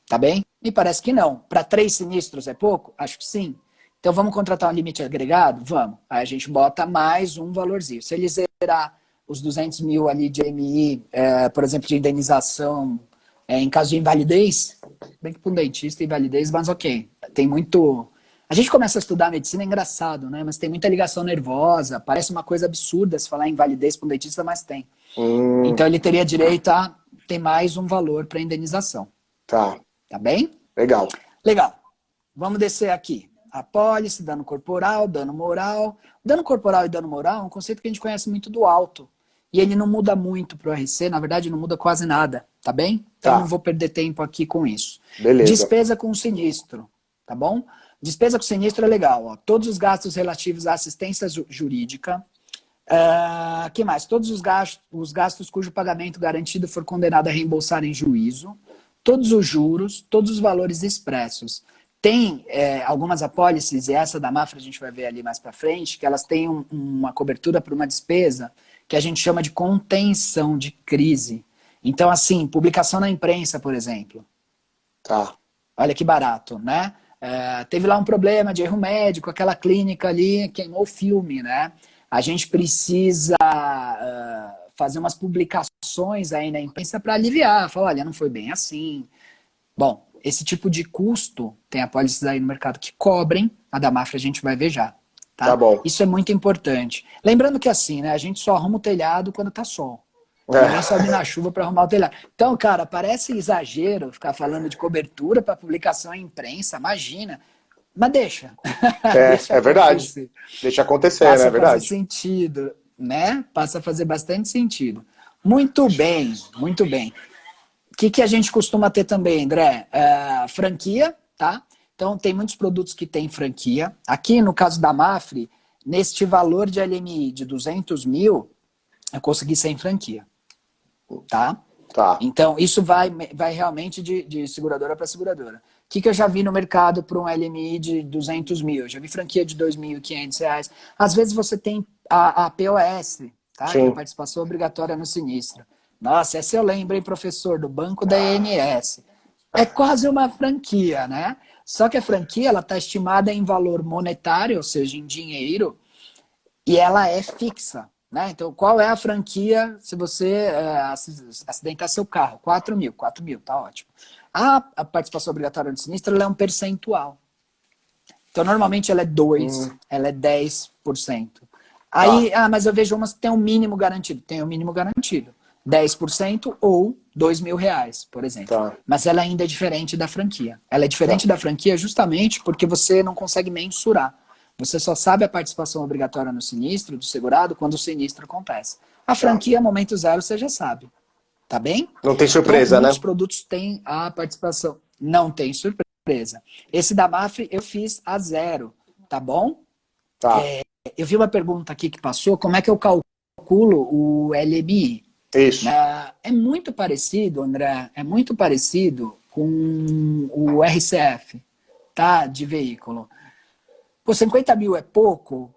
Speaker 2: Tá bem? Me parece que não. Para 3 sinistros é pouco? Acho que sim. Então vamos contratar um limite agregado? Vamos. Aí a gente bota mais um valorzinho. Se ele zerar os 200 mil ali de MI, por exemplo, de indenização em caso de invalidez, bem que para um dentista invalidez, mas ok. Tem muito... A gente começa a estudar medicina, é engraçado, né? Mas tem muita ligação nervosa, parece uma coisa absurda se falar em invalidez para um dentista, mas tem. Então ele teria direito a ter mais um valor para indenização.
Speaker 1: Tá.
Speaker 2: Tá bem?
Speaker 1: Legal.
Speaker 2: Legal. Vamos descer aqui. Apólice, dano corporal, dano moral. Dano corporal e dano moral é um conceito que a gente conhece muito do alto. E ele não muda muito para o RC, na verdade não muda quase nada, tá bem? Então
Speaker 1: Tá.
Speaker 2: não vou perder tempo aqui com isso.
Speaker 1: Beleza.
Speaker 2: Despesa com sinistro, tá bom? Despesa com sinistro é legal, ó. Todos os gastos relativos à assistência jurídica. Que mais? Todos os gastos cujo pagamento garantido for condenado a reembolsar em juízo. todos os juros, todos os valores expressos. Tem algumas apólices, e essa da Mafra a gente vai ver ali mais para frente, que elas têm uma cobertura por uma despesa que a gente chama de contenção de crise. Então, assim, publicação na imprensa, por exemplo.
Speaker 1: Tá.
Speaker 2: Olha que barato, né? Teve lá um problema de erro médico, aquela clínica ali queimou o filme, né? A gente precisa fazer umas publicações aí na imprensa para aliviar, falar, olha, não foi bem assim. Bom, esse tipo de custo, tem apólices aí no mercado que cobrem, a da Mafra a gente vai ver já. Tá
Speaker 1: Bom.
Speaker 2: Isso é muito importante. Lembrando que assim, né, a gente só arruma o telhado quando tá sol. Ninguém sobe na chuva para arrumar o telhado. Então, cara, parece exagero ficar falando de cobertura para publicação em imprensa, imagina. Mas deixa.
Speaker 1: Deixa é verdade. Deixa acontecer,
Speaker 2: Passa
Speaker 1: né? É verdade.
Speaker 2: Passa a fazer sentido, né? Passa a fazer bastante sentido. Muito bem, muito bem. O que a gente costuma ter também, André? Franquia, tá? Então, tem muitos produtos que têm franquia. Aqui, no caso da Mafre, neste valor de LMI de 200 mil, eu consegui sem franquia. Tá? Então, isso vai realmente de seguradora para seguradora. O que eu já vi no mercado para um LMI de 200 mil? Eu já vi franquia de R$ 2.500. Às vezes você tem a POS, tá? Que é a participação obrigatória no sinistro. Nossa, essa eu lembro, hein, professor, do Banco da INS. É quase uma franquia, né? Só que a franquia ela está estimada em valor monetário, ou seja, em dinheiro, e ela é fixa. Né? Então, qual é a franquia se você acidentar seu carro? 4 mil, tá ótimo. A participação obrigatória no sinistro ela é um percentual. Então, normalmente ela é 2%, ela é 10%. Aí, mas eu vejo umas que tem um mínimo garantido. Tem um mínimo garantido. 10% ou R$ 2.000, por exemplo. Mas ela ainda é diferente da franquia. Ela é diferente da franquia justamente porque você não consegue mensurar. Você só sabe a participação obrigatória no sinistro do segurado quando o sinistro acontece. A franquia, momento zero, você já sabe. Tá bem?
Speaker 1: Não tem surpresa,
Speaker 2: então,
Speaker 1: né?
Speaker 2: Muitos produtos têm a participação. Não tem surpresa. Esse da Mafre eu fiz a 0, tá bom? Eu vi uma pergunta aqui que passou, como é que eu calculo o LMI?
Speaker 1: Isso.
Speaker 2: É muito parecido, André, é muito parecido com o RCF, tá? De veículo. Pô, 50 mil é pouco?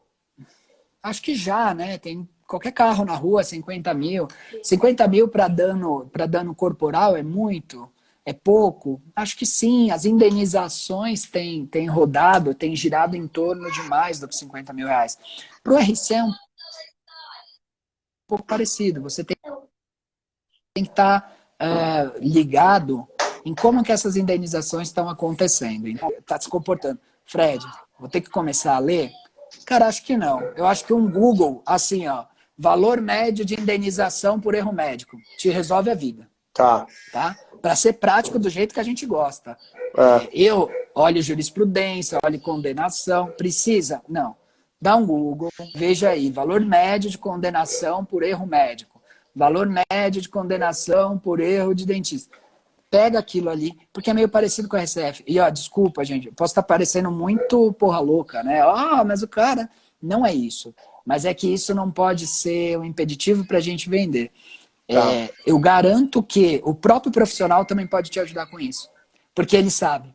Speaker 2: Acho que já, né? Tem qualquer carro na rua, 50 mil. 50 mil para dano corporal é muito? É pouco? Acho que sim. As indenizações têm rodado, têm girado em torno de mais do que 50 mil reais. Para o RC é um pouco parecido. Você tem que estar ligado em como que essas indenizações estão acontecendo. Está se comportando. Fred, vou ter que começar a ler? Cara, acho que não. Eu acho que um Google, assim, ó, valor médio de indenização por erro médico, te resolve a vida. Tá? Para ser prático do jeito que a gente gosta. Eu olho jurisprudência, olho condenação. Precisa? Não. Dá um Google, veja aí, valor médio de condenação por erro médico. Valor médio de condenação por erro de dentista. Pega aquilo ali, porque é meio parecido com a RCF. E, ó, desculpa, gente, eu posso estar parecendo muito porra louca, né? Mas o cara... Não é isso. Mas é que isso não pode ser um impeditivo para a gente vender. Eu garanto que o próprio profissional também pode te ajudar com isso. Porque ele sabe.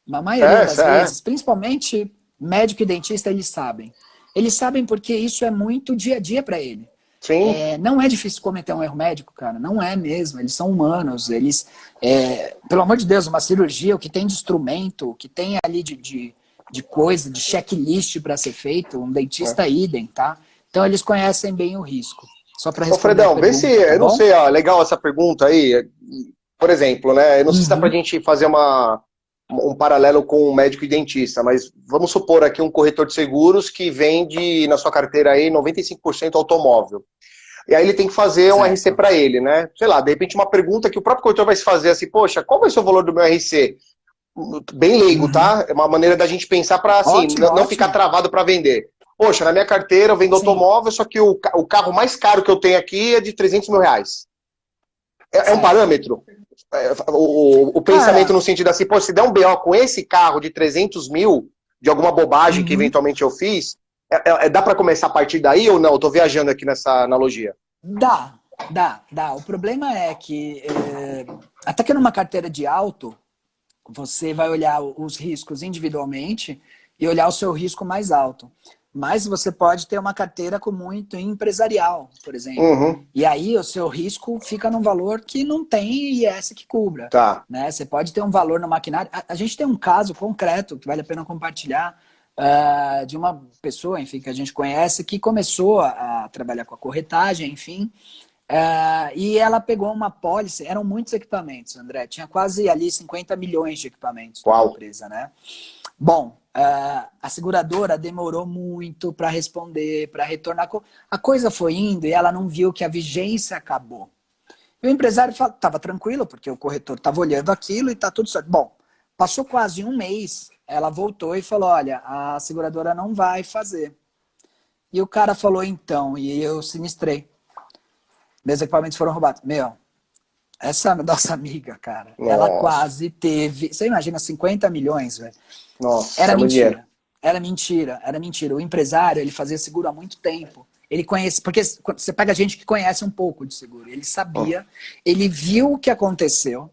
Speaker 2: Na maioria das vezes, principalmente médico e dentista, eles sabem. Eles sabem porque isso é muito dia a dia para ele. Não é difícil cometer um erro médico, cara. Não é mesmo. Eles são humanos. Eles, pelo amor de Deus, uma cirurgia, o que tem de instrumento, o que tem ali de coisa, de checklist para ser feito, um dentista idem, tá? Então eles conhecem bem o risco. Só para responder.
Speaker 1: Fredão, vê se, eu não sei, legal essa pergunta aí. Por exemplo, né? Eu não sei se dá pra gente fazer um paralelo com um médico e dentista, mas vamos supor aqui um corretor de seguros que vende na sua carteira aí 95% automóvel. E aí ele tem que fazer um RC para ele, né? Sei lá, de repente uma pergunta que o próprio corretor vai se fazer assim, poxa, qual vai ser o valor do meu RC? Bem leigo, tá? É uma maneira da gente pensar para assim, não ficar travado para vender. Poxa, na minha carteira eu vendo automóvel, só que o carro mais caro que eu tenho aqui é de 300 mil reais. É um parâmetro? O pensamento no sentido assim, pô, se der um BO com esse carro de 300 mil, de alguma bobagem que eventualmente eu fiz, dá para começar a partir daí ou não? Eu tô viajando aqui nessa analogia.
Speaker 2: Dá. O problema é que Até que numa carteira de auto, você vai olhar os riscos individualmente e olhar o seu risco mais alto. Mas você pode ter uma carteira com muito empresarial, por exemplo.
Speaker 1: Uhum.
Speaker 2: E aí o seu risco fica num valor que não tem IS que cubra.
Speaker 1: Tá.
Speaker 2: Né? Você pode ter um valor no maquinário. A gente tem um caso concreto que vale a pena compartilhar de uma pessoa, enfim, que a gente conhece, que começou a trabalhar com a corretagem, enfim, e ela pegou uma pólice, eram muitos equipamentos, André, tinha quase ali 50 milhões de equipamentos na empresa, né? Bom, a seguradora demorou muito para responder, para retornar. A coisa foi indo e ela não viu que a vigência acabou. E o empresário estava tranquilo, porque o corretor estava olhando aquilo e está tudo certo. Bom, passou quase um mês, ela voltou e falou, olha, a seguradora não vai fazer. E o cara falou, então, e eu sinistrei. Meus equipamentos foram roubados. Meu, essa nossa amiga, cara, ela quase teve... Você imagina, 50 milhões, velho.
Speaker 1: Nossa,
Speaker 2: era mentira. Era mentira, era mentira. O empresário, ele fazia seguro há muito tempo. Ele conhece, porque você pega gente que conhece um pouco de seguro. Ele sabia, ele viu o que aconteceu,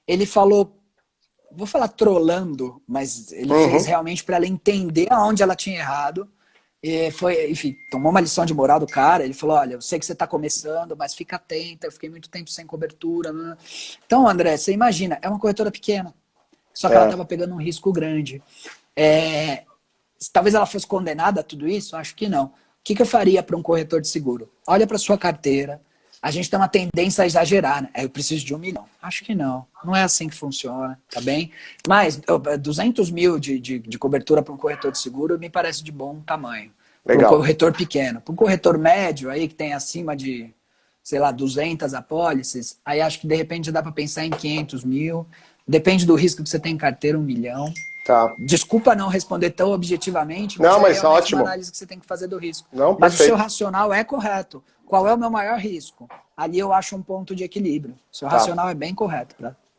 Speaker 2: ele falou, vou falar trolando, mas ele fez realmente para ela entender aonde ela tinha errado. E foi, enfim, tomou uma lição de moral do cara. Ele falou, olha, eu sei que você está começando, mas fica atenta, eu fiquei muito tempo sem cobertura. Né? Então, André, você imagina, é uma corretora pequena, só que ela estava pegando um risco grande. Talvez ela fosse condenada a tudo isso? Acho que não. O que eu faria para um corretor de seguro? Olha para sua carteira. A gente tem uma tendência a exagerar, né? Eu preciso de 1 milhão. Acho que não. Não é assim que funciona, tá bem? Mas 200 mil de cobertura para um corretor de seguro me parece de bom tamanho. Para um corretor pequeno. Para um corretor médio, aí que tem acima de, sei lá, 200 apólices, aí acho que de repente dá para pensar em 500 mil. Depende do risco que você tem em carteira, 1 milhão.
Speaker 1: Tá.
Speaker 2: Desculpa não responder tão objetivamente,
Speaker 1: mas
Speaker 2: é
Speaker 1: ótimo.
Speaker 2: uma análise que você tem que fazer do risco.
Speaker 1: Não,
Speaker 2: mas o seu racional é correto. Qual é o meu maior risco? Ali eu acho um ponto de equilíbrio. O seu racional é bem correto.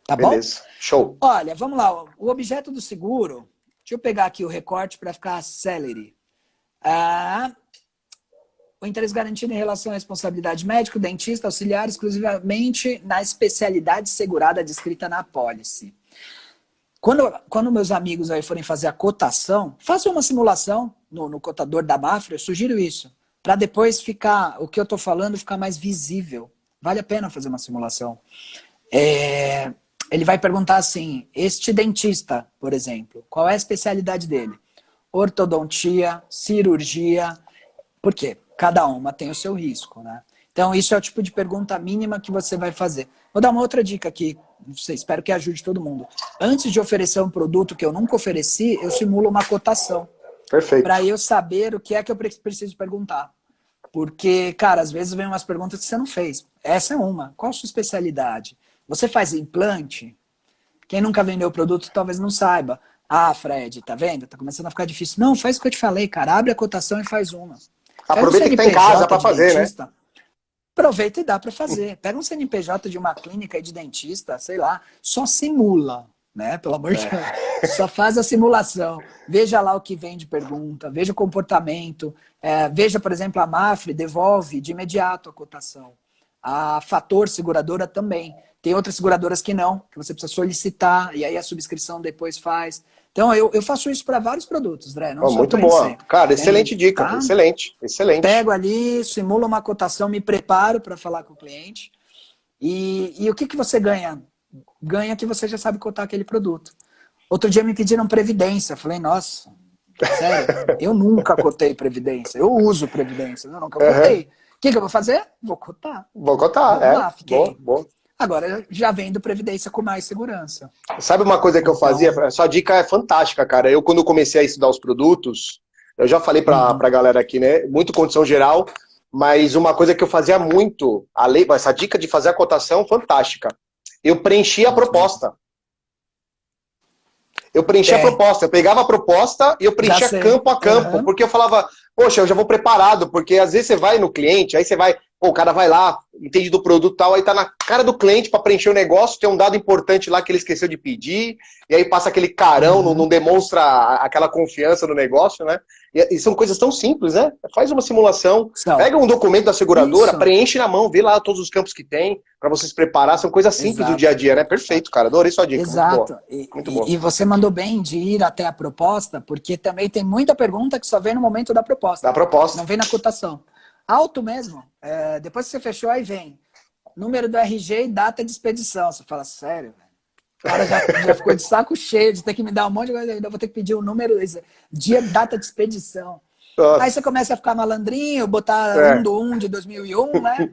Speaker 2: Tá bom?
Speaker 1: Beleza, show.
Speaker 2: Olha, vamos lá. O objeto do seguro, deixa eu pegar aqui o recorte para ficar celery. O interesse garantido em relação à responsabilidade médico, dentista, auxiliar, exclusivamente na especialidade segurada descrita na apólice. Quando meus amigos aí forem fazer a cotação, façam uma simulação no cotador da Mafra, eu sugiro isso, para depois ficar, o que eu estou falando ficar mais visível. Vale a pena fazer uma simulação. Ele vai perguntar assim, este dentista, por exemplo, qual é a especialidade dele? Ortodontia, cirurgia, por quê? Cada uma tem o seu risco, né? Então isso é o tipo de pergunta mínima que você vai fazer. Vou dar uma outra dica aqui, não sei, espero que ajude todo mundo. Antes de oferecer um produto que eu nunca ofereci, eu simulo uma cotação.
Speaker 1: Perfeito.
Speaker 2: Para eu saber o que é que eu preciso perguntar. Porque, cara, às vezes vem umas perguntas que você não fez. Essa é uma. Qual a sua especialidade? Você faz implante? Quem nunca vendeu o produto talvez não saiba. Ah, Fred, tá vendo? Tá começando a ficar difícil. Não, faz o que eu te falei, cara. Abre a cotação e faz uma.
Speaker 1: Aproveita que tá em casa para fazer, né?
Speaker 2: Aproveita e dá para fazer. Pega um CNPJ de uma clínica de dentista, sei lá, só simula, né? Pelo amor de Deus. Só faz a simulação. Veja lá o que vem de pergunta, veja o comportamento. Veja, por exemplo, a Mafre devolve de imediato a cotação. A Fator Seguradora também. Tem outras seguradoras que não, que você precisa solicitar, e aí a subscrição depois faz. Então, eu faço isso para vários produtos, André. Não só
Speaker 1: muito boa. Cara, excelente dica.
Speaker 2: Tá?
Speaker 1: Excelente.
Speaker 2: Pego ali, simulo uma cotação, me preparo para falar com o cliente. E o que você ganha? Ganha que você já sabe cotar aquele produto. Outro dia me pediram previdência. Falei, nossa, sério, eu nunca cotei previdência. Eu uso previdência, eu nunca cotei. O que eu vou fazer? Vou cotar.
Speaker 1: Vou cotar,
Speaker 2: Vamos lá, fiquei.
Speaker 1: Boa.
Speaker 2: Agora, já vendo previdência com mais segurança.
Speaker 1: Sabe uma coisa que eu fazia? A sua dica é fantástica, cara. Eu, quando comecei a estudar os produtos, eu já falei pra galera aqui, né? Muito condição geral, mas uma coisa que eu fazia muito, essa dica de fazer a cotação, fantástica. Eu preenchia a proposta. Eu pegava a proposta e eu preenchia campo a campo, porque eu falava, poxa, eu já vou preparado, porque às vezes você vai no cliente, aí você vai, Pô, o cara vai lá, entende do produto e tal, aí tá na cara do cliente para preencher o negócio, tem um dado importante lá que ele esqueceu de pedir, e aí passa aquele carão, não demonstra aquela confiança no negócio, né? E são coisas tão simples, né? Faz uma simulação,
Speaker 2: São.
Speaker 1: pega um documento da seguradora,
Speaker 2: Isso.
Speaker 1: preenche na mão, vê lá todos os campos que tem, para você se preparar, são coisas simples do dia a
Speaker 2: Exato.
Speaker 1: dia, né? Perfeito, cara, adorei sua dica, muito boa.
Speaker 2: Exato.
Speaker 1: Muito boa.
Speaker 2: E você mandou bem de ir até a proposta, porque também tem muita pergunta que só vem no momento da proposta.
Speaker 1: Da proposta.
Speaker 2: Não vem na cotação. Alto mesmo. Depois que você fechou, aí vem número do RG e data de expedição. Você fala, sério, velho? O cara já ficou de saco cheio de ter que me dar um monte de coisa, ainda vou ter que pedir o número, dia, data de expedição.
Speaker 1: Nossa.
Speaker 2: Aí você começa a ficar malandrinho, botar 1/1 de 2001, né?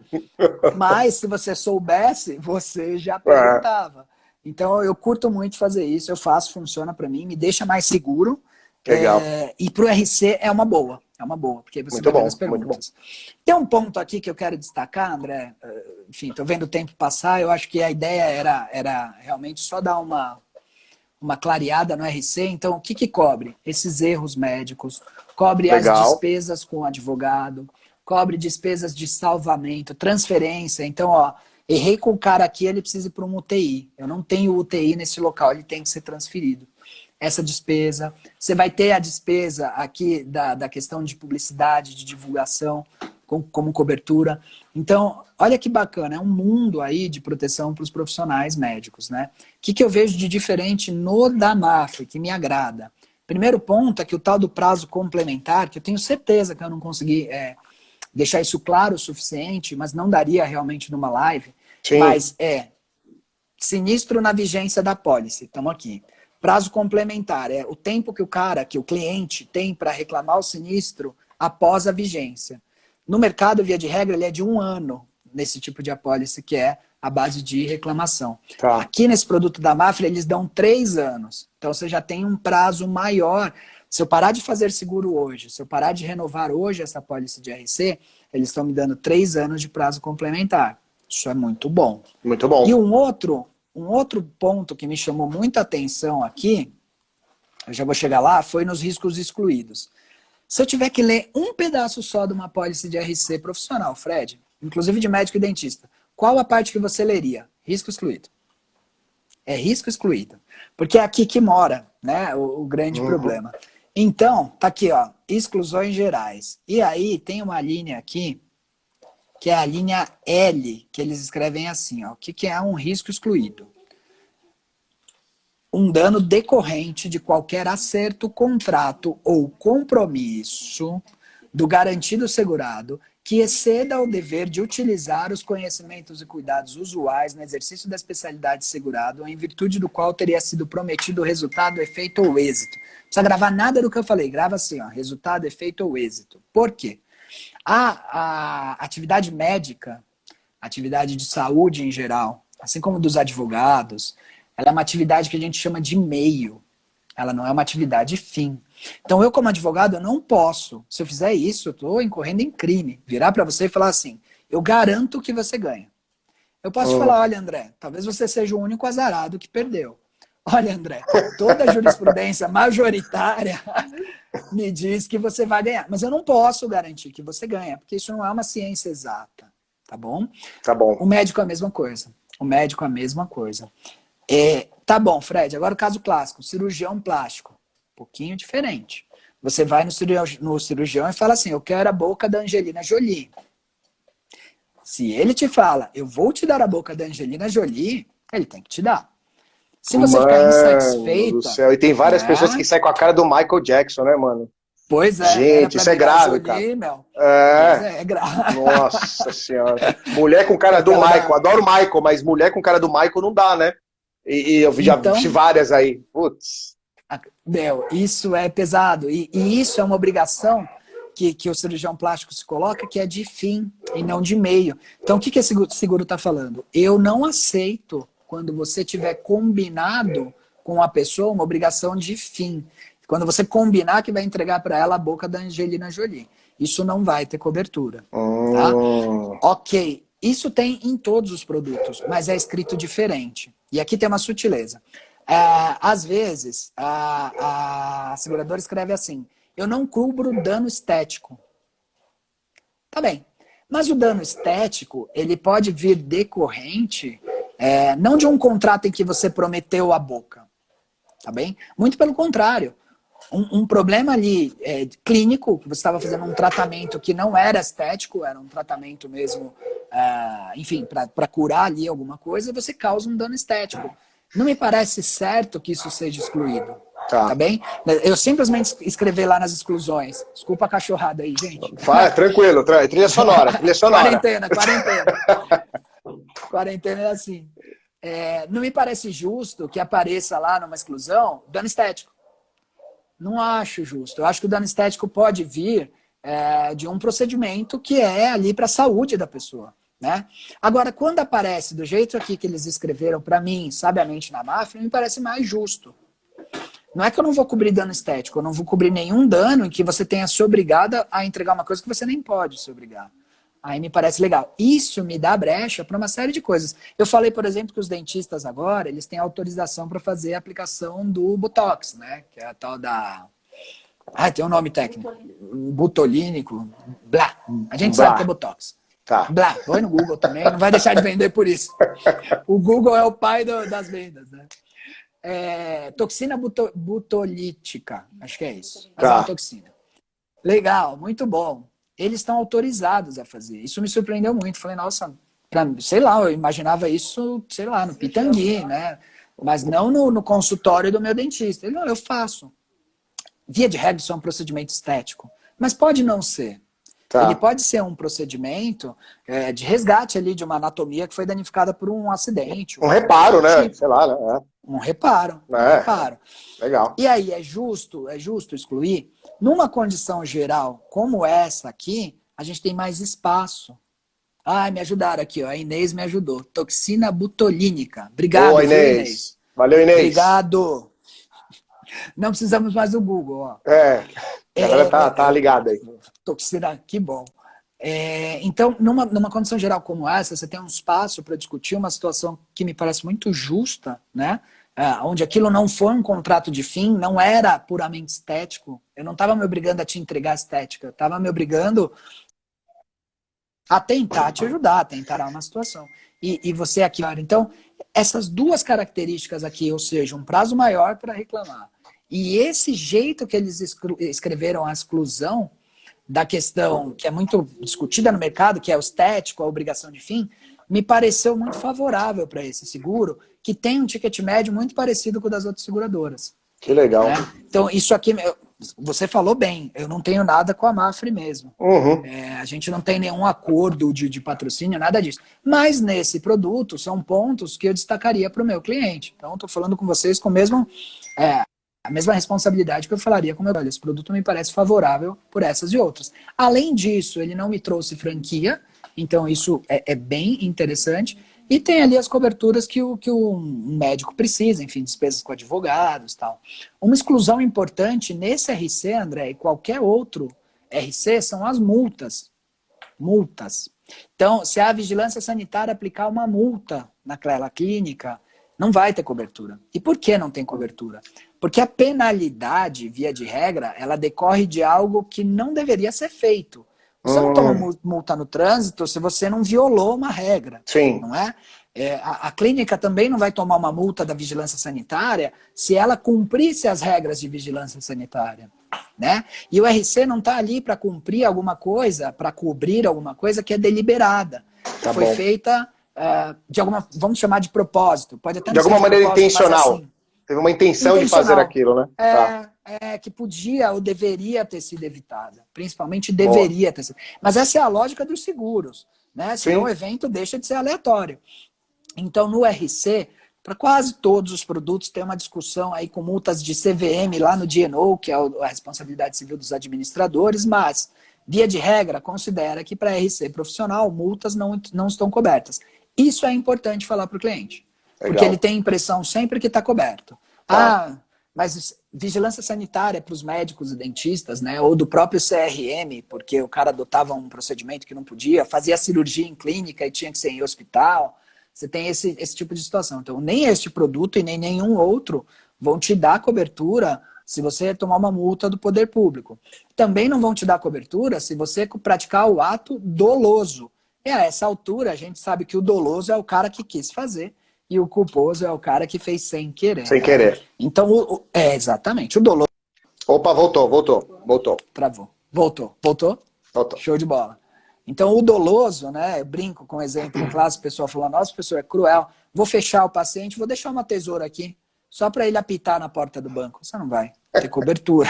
Speaker 2: Mas se você soubesse, você já perguntava. Então eu curto muito fazer isso, eu faço, funciona para mim, me deixa mais seguro.
Speaker 1: Legal.
Speaker 2: E para o RC é uma boa, porque você vai vendo as perguntas. Tem um ponto aqui que eu quero destacar, André. Enfim, estou vendo o tempo passar, eu acho que a ideia era realmente só dar uma clareada no RC. Então, o que cobre? Esses erros médicos, cobre
Speaker 1: Legal.
Speaker 2: as despesas com o advogado, cobre despesas de salvamento, transferência. Então, ó, errei com o cara aqui, ele precisa ir para um UTI. Eu não tenho UTI nesse local, ele tem que ser transferido. Essa despesa. Você vai ter a despesa aqui da questão de publicidade, de divulgação, como cobertura. Então, olha que bacana, é um mundo aí de proteção para os profissionais médicos, né? O que eu vejo de diferente no da MAF, que me agrada? Primeiro ponto é que o tal do prazo complementar, que eu tenho certeza que eu não consegui deixar isso claro o suficiente, mas não daria realmente numa live,
Speaker 1: Sim.
Speaker 2: Mas sinistro na vigência da pólice, estamos aqui. Prazo complementar é o tempo que o cliente tem para reclamar o sinistro após a vigência. No mercado, via de regra, ele é de 1 ano nesse tipo de apólice, que é a base de reclamação.
Speaker 1: Tá.
Speaker 2: Aqui nesse produto da Mafra, eles dão 3 anos. Então você já tem um prazo maior. Se eu parar de fazer seguro hoje, se eu parar de renovar hoje essa apólice de RC, eles estão me dando 3 anos de prazo complementar. Isso é muito bom.
Speaker 1: Muito bom.
Speaker 2: E um outro ponto que me chamou muita atenção aqui, eu já vou chegar lá, foi nos riscos excluídos. Se eu tiver que ler um pedaço só de uma apólice de RC profissional, Fred, inclusive de médico e dentista, qual a parte que você leria? Risco excluído. É risco excluído. Porque é aqui que mora, né, o grande problema. Então, tá aqui, ó, exclusões gerais. E aí tem uma linha aqui, que é a linha L, que eles escrevem assim, ó, o que é um risco excluído? Um dano decorrente de qualquer acerto, contrato ou compromisso do garantido segurado que exceda o dever de utilizar os conhecimentos e cuidados usuais no exercício da especialidade segurado, em virtude do qual teria sido prometido o resultado, efeito ou êxito. Não precisa gravar nada do que eu falei, grava assim, ó, resultado, efeito ou êxito. Por quê? A atividade médica, atividade de saúde em geral, assim como dos advogados, ela é uma atividade que a gente chama de meio. Ela não é uma atividade fim. Então eu, como advogado, eu não posso, se eu fizer isso, eu estou incorrendo em crime, virar para você e falar assim, eu garanto que você ganha. Eu posso te falar, olha, André, talvez você seja o único azarado que perdeu. Olha, André, toda a jurisprudência majoritária me diz que você vai ganhar. Mas eu não posso garantir que você ganha, porque isso não é uma ciência exata, tá bom?
Speaker 1: Tá bom.
Speaker 2: O médico é a mesma coisa. O médico é a mesma coisa. Tá bom, Fred, agora o caso clássico, cirurgião plástico. Um pouquinho diferente. Você vai no cirurgião e fala assim, eu quero a boca da Angelina Jolie. Se ele te fala, eu vou te dar a boca da Angelina Jolie, ele tem que te dar. Se você ficar insatisfeita...
Speaker 1: do céu. E tem várias pessoas que saem com a cara do Michael Jackson, né, mano?
Speaker 2: Pois é.
Speaker 1: Gente, isso é grave,
Speaker 2: Jolie,
Speaker 1: cara.
Speaker 2: É grave.
Speaker 1: Nossa senhora. Mulher com cara do Michael. Adoro o Michael, mas mulher com cara do Michael não dá, né? E eu já vi várias aí. Putz.
Speaker 2: Meu, isso é pesado. E isso é uma obrigação que o cirurgião plástico se coloca, que é de fim e não de meio. Então, o que esse seguro está falando? Eu não aceito, quando você tiver combinado com a pessoa, uma obrigação de fim. Quando você combinar que vai entregar para ela a boca da Angelina Jolie. Isso não vai ter cobertura. Tá? Ok. Isso tem em todos os produtos, mas é escrito diferente. E aqui tem uma sutileza. Às vezes, a seguradora escreve assim, eu não cubro dano estético. Tá bem. Mas o dano estético, ele pode vir decorrente, não de um contrato em que você prometeu a boca, tá bem? Muito pelo contrário. Um problema ali clínico, que você estava fazendo um tratamento que não era estético, era um tratamento mesmo, enfim, para curar ali alguma coisa, e você causa um dano estético. Não me parece certo que isso seja excluído. Tá bem? Eu simplesmente escrevi lá nas exclusões. Desculpa a cachorrada aí, gente.
Speaker 1: Tranquilo, trilha sonora.
Speaker 2: Quarentena. Quarentena é assim. Não me parece justo que apareça lá numa exclusão dano estético. Não acho justo. Eu acho que o dano estético pode vir de um procedimento que é ali para a saúde da pessoa. Né? Agora, quando aparece do jeito aqui que eles escreveram para mim, sabiamente na máfia, me parece mais justo. Não é que eu não vou cobrir dano estético, eu não vou cobrir nenhum dano em que você tenha se obrigada a entregar uma coisa que você nem pode se obrigar. Aí me parece legal. Isso me dá brecha para uma série de coisas. Eu falei, por exemplo, que os dentistas agora, eles têm autorização para fazer a aplicação do Botox, né? Que é a tal da... tem um nome técnico. Butolínico, blá. A gente sabe que é Botox.
Speaker 1: Tá.
Speaker 2: Blá, põe no Google também, não vai deixar de vender por isso. O Google é o pai das vendas, né? Toxina butolítica, acho que é isso. Mas é uma toxina. Legal, muito bom. Eles estão autorizados a fazer. Isso me surpreendeu muito. Falei, nossa, sei lá, eu imaginava isso, sei lá, no Pitangui, né? Mas não no consultório do meu dentista. Ele, não, eu faço. Via de regra, isso é um procedimento estético. Mas pode não ser. Tá. Ele pode ser um procedimento de resgate ali de uma anatomia que foi danificada por um acidente.
Speaker 1: Um reparo, né? Sei lá, né?
Speaker 2: Um reparo.
Speaker 1: Legal.
Speaker 2: E aí, é justo excluir? Numa condição geral como essa aqui, a gente tem mais espaço. Me ajudaram aqui, ó. A Inês me ajudou. Toxina butolínica. Obrigado,
Speaker 1: boa, Inês. Valeu, Inês.
Speaker 2: Obrigado. Não precisamos mais do Google, ó.
Speaker 1: A galera tá ligada aí.
Speaker 2: Toxina, que bom. Então, numa condição geral como essa, você tem um espaço para discutir uma situação que me parece muito justa, né? Onde aquilo não foi um contrato de fim, não era puramente estético. Eu não estava me obrigando a te entregar estética, eu estava me obrigando a tentar te ajudar, a tentar uma situação. E você aqui, então, essas duas características aqui, ou seja, um prazo maior para reclamar, e esse jeito que eles escreveram a exclusão da questão que é muito discutida no mercado, que é o estético, a obrigação de fim, me pareceu muito favorável para esse seguro, que tem um ticket médio muito parecido com o das outras seguradoras.
Speaker 1: Que legal.
Speaker 2: Né? Então, isso aqui, você falou bem, eu não tenho nada com a Mafre mesmo.
Speaker 1: Uhum.
Speaker 2: A gente não tem nenhum acordo de patrocínio, nada disso. Mas nesse produto, são pontos que eu destacaria para o meu cliente. Então, estou falando com vocês com o mesmo... a mesma responsabilidade que eu falaria com o meu olha, esse produto me parece favorável por essas e outras. Além disso, ele não me trouxe franquia, então isso é bem interessante. E tem ali as coberturas que um médico precisa, enfim, despesas com advogados e tal. Uma exclusão importante nesse RC, André, e qualquer outro RC, são as multas. Multas. Então, se a vigilância sanitária aplicar uma multa naquela clínica, não vai ter cobertura. E por que não tem cobertura? Porque a penalidade, via de regra, ela decorre de algo que não deveria ser feito. Você não toma multa no trânsito se você não violou uma regra.
Speaker 1: Sim.
Speaker 2: Não é? A clínica também não vai tomar uma multa da vigilância sanitária se ela cumprisse as regras de vigilância sanitária. Né? E o RC não está ali para cumprir alguma coisa, para cobrir alguma coisa que é deliberada.
Speaker 1: Tá
Speaker 2: foi
Speaker 1: bom.
Speaker 2: feita de alguma, vamos chamar de propósito. Pode até
Speaker 1: de alguma maneira intencional.
Speaker 2: Assim,
Speaker 1: teve uma intenção de fazer aquilo, né?
Speaker 2: Que podia ou deveria ter sido evitada. Principalmente deveria ter sido. Mas essa é a lógica dos seguros. Né? Senão o evento deixa de ser aleatório. Então, no RC, para quase todos os produtos, tem uma discussão aí com multas de CVM lá no DNO, que é a responsabilidade civil dos administradores, mas, via de regra, considera que para RC profissional, multas não estão cobertas. Isso é importante falar para o cliente.
Speaker 1: Legal.
Speaker 2: Porque ele tem a impressão sempre que está coberto. Mas vigilância sanitária para os médicos e dentistas, né? Ou do próprio CRM, porque o cara adotava um procedimento que não podia, fazia cirurgia em clínica e tinha que ser em hospital. Você tem esse tipo de situação. Então, nem este produto e nem nenhum outro vão te dar cobertura se você tomar uma multa do poder público. Também não vão te dar cobertura se você praticar o ato doloso. E a essa altura, a gente sabe que o doloso é o cara que quis fazer e o culposo é o cara que fez sem querer.
Speaker 1: Sem querer.
Speaker 2: Então, exatamente. O doloso...
Speaker 1: Opa, voltou.
Speaker 2: Travou. Voltou? Show de bola. Então, o doloso, né? Eu brinco com o exemplo em classe, o pessoal fala, nossa, professor, é cruel. Vou fechar o paciente, vou deixar uma tesoura aqui, só para ele apitar na porta do banco. Você não vai ter cobertura.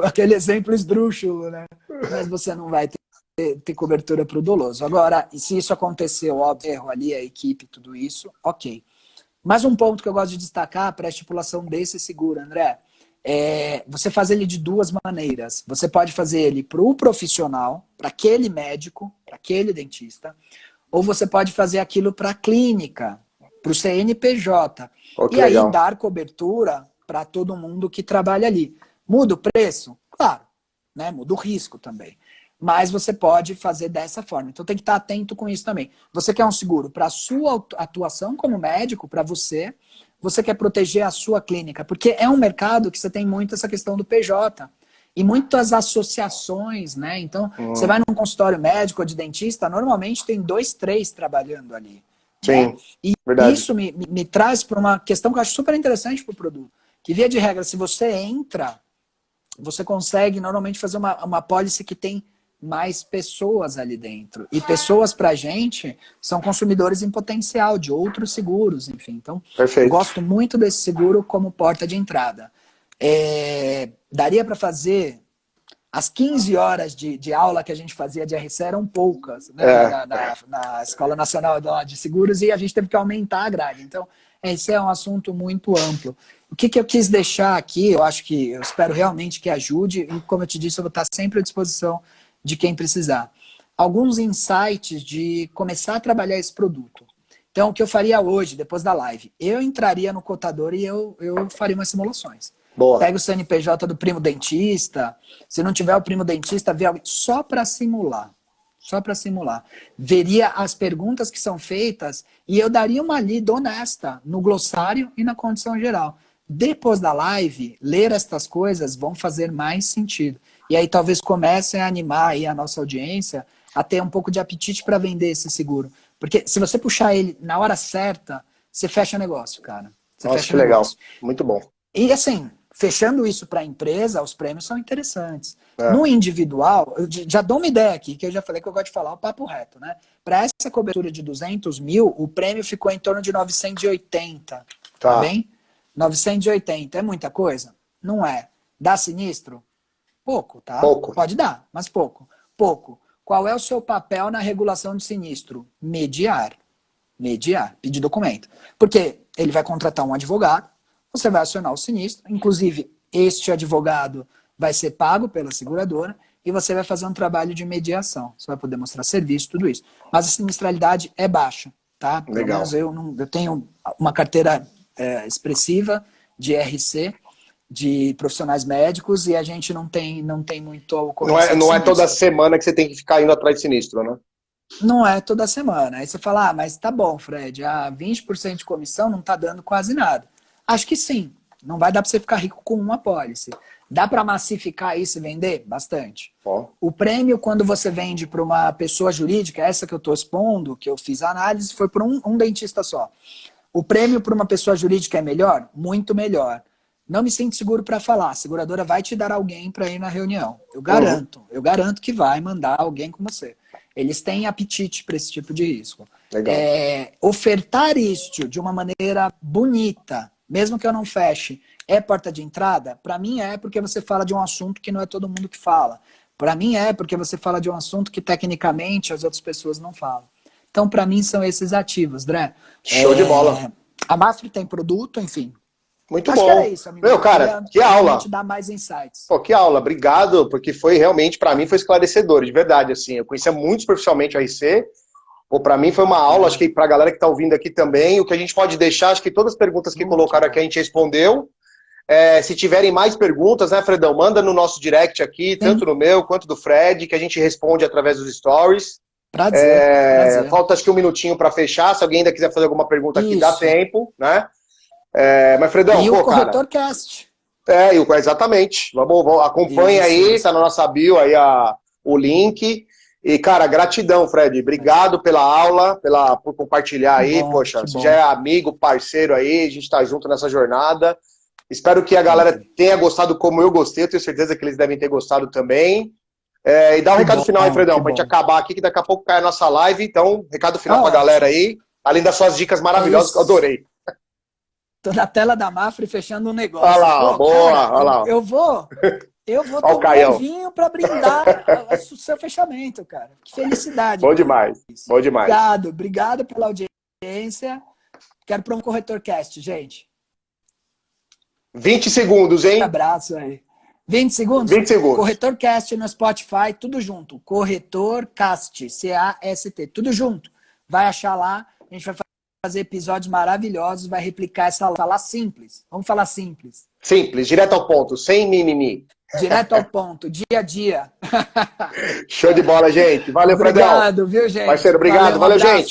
Speaker 2: Aquele exemplo esdrúxulo, né? Mas você não vai ter cobertura para o doloso. Agora, se isso aconteceu, óbvio, erro ali, a equipe, tudo isso, ok. Mas um ponto que eu gosto de destacar para a estipulação desse seguro, André, você faz ele de duas maneiras. Você pode fazer ele para o profissional, para aquele médico, para aquele dentista, ou você pode fazer aquilo para a clínica, para o CNPJ. E aí
Speaker 1: legal.
Speaker 2: dar cobertura para todo mundo que trabalha ali. Muda o preço? Claro, né? Muda o risco também. Mas você pode fazer dessa forma. Então tem que estar atento com isso também. Você quer um seguro para a sua atuação como médico, para você quer proteger a sua clínica, porque é um mercado que você tem muito essa questão do PJ e muitas associações, né? Então, você vai num consultório médico ou de dentista, normalmente tem 2, 3 trabalhando ali.
Speaker 1: Sim,
Speaker 2: né? E
Speaker 1: verdade.
Speaker 2: isso me traz para uma questão que eu acho super interessante para o produto. Que, via de regra, se você entra, você consegue normalmente fazer uma pólice que tem mais pessoas ali dentro. E pessoas, pra gente, são consumidores em potencial de outros seguros, enfim. Então,
Speaker 1: Perfeito.
Speaker 2: eu gosto muito desse seguro como porta de entrada. Daria para fazer... As 15 horas de aula que a gente fazia de RC eram poucas, né? Na Escola Nacional de Seguros, e a gente teve que aumentar a grade. Então, esse é um assunto muito amplo. O que eu quis deixar aqui, eu espero realmente que ajude, e como eu te disse, eu vou estar sempre à disposição de quem precisar. Alguns insights de começar a trabalhar esse produto. Então, o que eu faria hoje, depois da live? Eu entraria no cotador e eu faria umas simulações.
Speaker 1: Boa.
Speaker 2: Pega o CNPJ do primo dentista, se não tiver o primo dentista, vê alguém, só para simular. Só para simular. Veria as perguntas que são feitas e eu daria uma lida honesta no glossário e na condição geral. Depois da live, ler estas coisas vão fazer mais sentido. E aí talvez comecem a animar aí a nossa audiência a ter um pouco de apetite para vender esse seguro. Porque se você puxar ele na hora certa, você fecha negócio, cara.
Speaker 1: Nossa, que legal. Muito bom.
Speaker 2: E assim, fechando isso para a empresa, os prêmios são interessantes. No individual, eu já dou uma ideia aqui, que eu já falei que eu gosto de falar o papo reto, né? Para essa cobertura de 200 mil, o prêmio ficou em torno de 980. Tá bem? 980 é muita coisa? Não é. Dá sinistro? Pouco, tá?
Speaker 1: Pouco.
Speaker 2: Pode dar, mas pouco. Pouco. Qual é o seu papel na regulação de sinistro? Mediar. Mediar. Pedir documento. Porque ele vai contratar um advogado, você vai acionar o sinistro, inclusive este advogado vai ser pago pela seguradora e você vai fazer um trabalho de mediação. Você vai poder mostrar serviço, tudo isso. Mas a sinistralidade é baixa, tá? Pelo menos eu tenho uma carteira expressiva de RC, de profissionais médicos, e a gente não tem muito ocorrência.
Speaker 1: Não é toda semana que você tem que ficar indo atrás de sinistro, né?
Speaker 2: Não é toda semana. Aí você fala, mas tá bom, Fred, 20% de comissão não tá dando quase nada. Acho que sim. Não vai dar para você ficar rico com uma apólice. Dá para massificar isso e vender? Bastante. O prêmio, quando você vende para uma pessoa jurídica, essa que eu estou expondo, que eu fiz a análise, foi para um dentista só. O prêmio para uma pessoa jurídica é melhor? Muito melhor. Não me sinto seguro para falar. A seguradora vai te dar alguém para ir na reunião. Eu garanto que vai mandar alguém com você. Eles têm apetite para esse tipo de risco.
Speaker 1: Legal.
Speaker 2: Ofertar isso de uma maneira bonita, mesmo que eu não feche, é porta de entrada? Para mim porque você fala de um assunto que não é todo mundo que fala. Para mim porque você fala de um assunto que tecnicamente as outras pessoas não falam. Então, para mim, são esses ativos, André.
Speaker 1: Show de bola.
Speaker 2: A Mafre tem produto, enfim.
Speaker 1: Muito
Speaker 2: Acho
Speaker 1: bom.
Speaker 2: que era isso, amigo.
Speaker 1: Meu, cara, que aula.
Speaker 2: Te dar mais insights.
Speaker 1: Pô, que aula. Obrigado, porque foi realmente, para mim, foi esclarecedor, de verdade, assim. Eu conhecia muito superficialmente o RC. Para mim foi uma aula, acho que para a galera que está ouvindo aqui também, o que a gente pode deixar, acho que todas as perguntas que colocaram aqui a gente respondeu. Se tiverem mais perguntas, né, Fredão, manda no nosso direct aqui, tanto no meu quanto do Fred, que a gente responde através dos stories.
Speaker 2: Prazer.
Speaker 1: Falta acho que um minutinho para fechar, se alguém ainda quiser fazer alguma pergunta aqui, dá tempo, né? Mas, Fredão,
Speaker 2: E
Speaker 1: pô,
Speaker 2: o CorretorCast.
Speaker 1: Exatamente. Acompanha aí,
Speaker 2: Isso.
Speaker 1: tá na nossa bio aí o link. E, cara, gratidão, Fred. Obrigado pela aula, por compartilhar
Speaker 2: Que
Speaker 1: aí.
Speaker 2: bom,
Speaker 1: Poxa,
Speaker 2: que
Speaker 1: você já
Speaker 2: bom.
Speaker 1: é amigo, parceiro aí, a gente tá junto nessa jornada. Espero que a galera
Speaker 2: Sempre.
Speaker 1: tenha gostado como eu gostei, eu tenho certeza que eles devem ter gostado também. E dá um
Speaker 2: Que
Speaker 1: recado final aí,
Speaker 2: bom,
Speaker 1: Fredão,
Speaker 2: que
Speaker 1: pra gente
Speaker 2: bom.
Speaker 1: acabar aqui, que daqui a pouco cai a nossa live. Então, recado final pra galera
Speaker 2: Ótimo.
Speaker 1: aí, além das suas dicas
Speaker 2: É
Speaker 1: maravilhosas, que eu
Speaker 2: isso.
Speaker 1: adorei.
Speaker 2: Tô na tela da Mafra e fechando um
Speaker 1: Olha
Speaker 2: negócio.
Speaker 1: lá,
Speaker 2: Pô,
Speaker 1: boa,
Speaker 2: cara,
Speaker 1: olha lá.
Speaker 2: eu vou
Speaker 1: Olha o
Speaker 2: tomar um
Speaker 1: Caião.
Speaker 2: vinho para brindar o seu fechamento, cara. Que felicidade
Speaker 1: Bom
Speaker 2: ver
Speaker 1: demais,
Speaker 2: isso.
Speaker 1: bom demais.
Speaker 2: Obrigado pela audiência. Quero para um CorretorCast, gente.
Speaker 1: 20 segundos, hein?
Speaker 2: Abraço aí. 20 segundos?
Speaker 1: 20 segundos.
Speaker 2: CorretorCast no Spotify, tudo junto. CorretorCast, C-A-S-T, tudo junto. Vai achar lá, a gente vai fazer episódios maravilhosos, vai replicar falar simples. Vamos falar simples.
Speaker 1: Simples, direto ao ponto, sem mimimi.
Speaker 2: Direto ao ponto, dia a dia.
Speaker 1: Show de bola, gente. Valeu, Fredão.
Speaker 2: Obrigado, viu, gente?
Speaker 1: Parceiro, obrigado.
Speaker 2: Valeu, um
Speaker 1: Valeu, gente.
Speaker 2: abraço.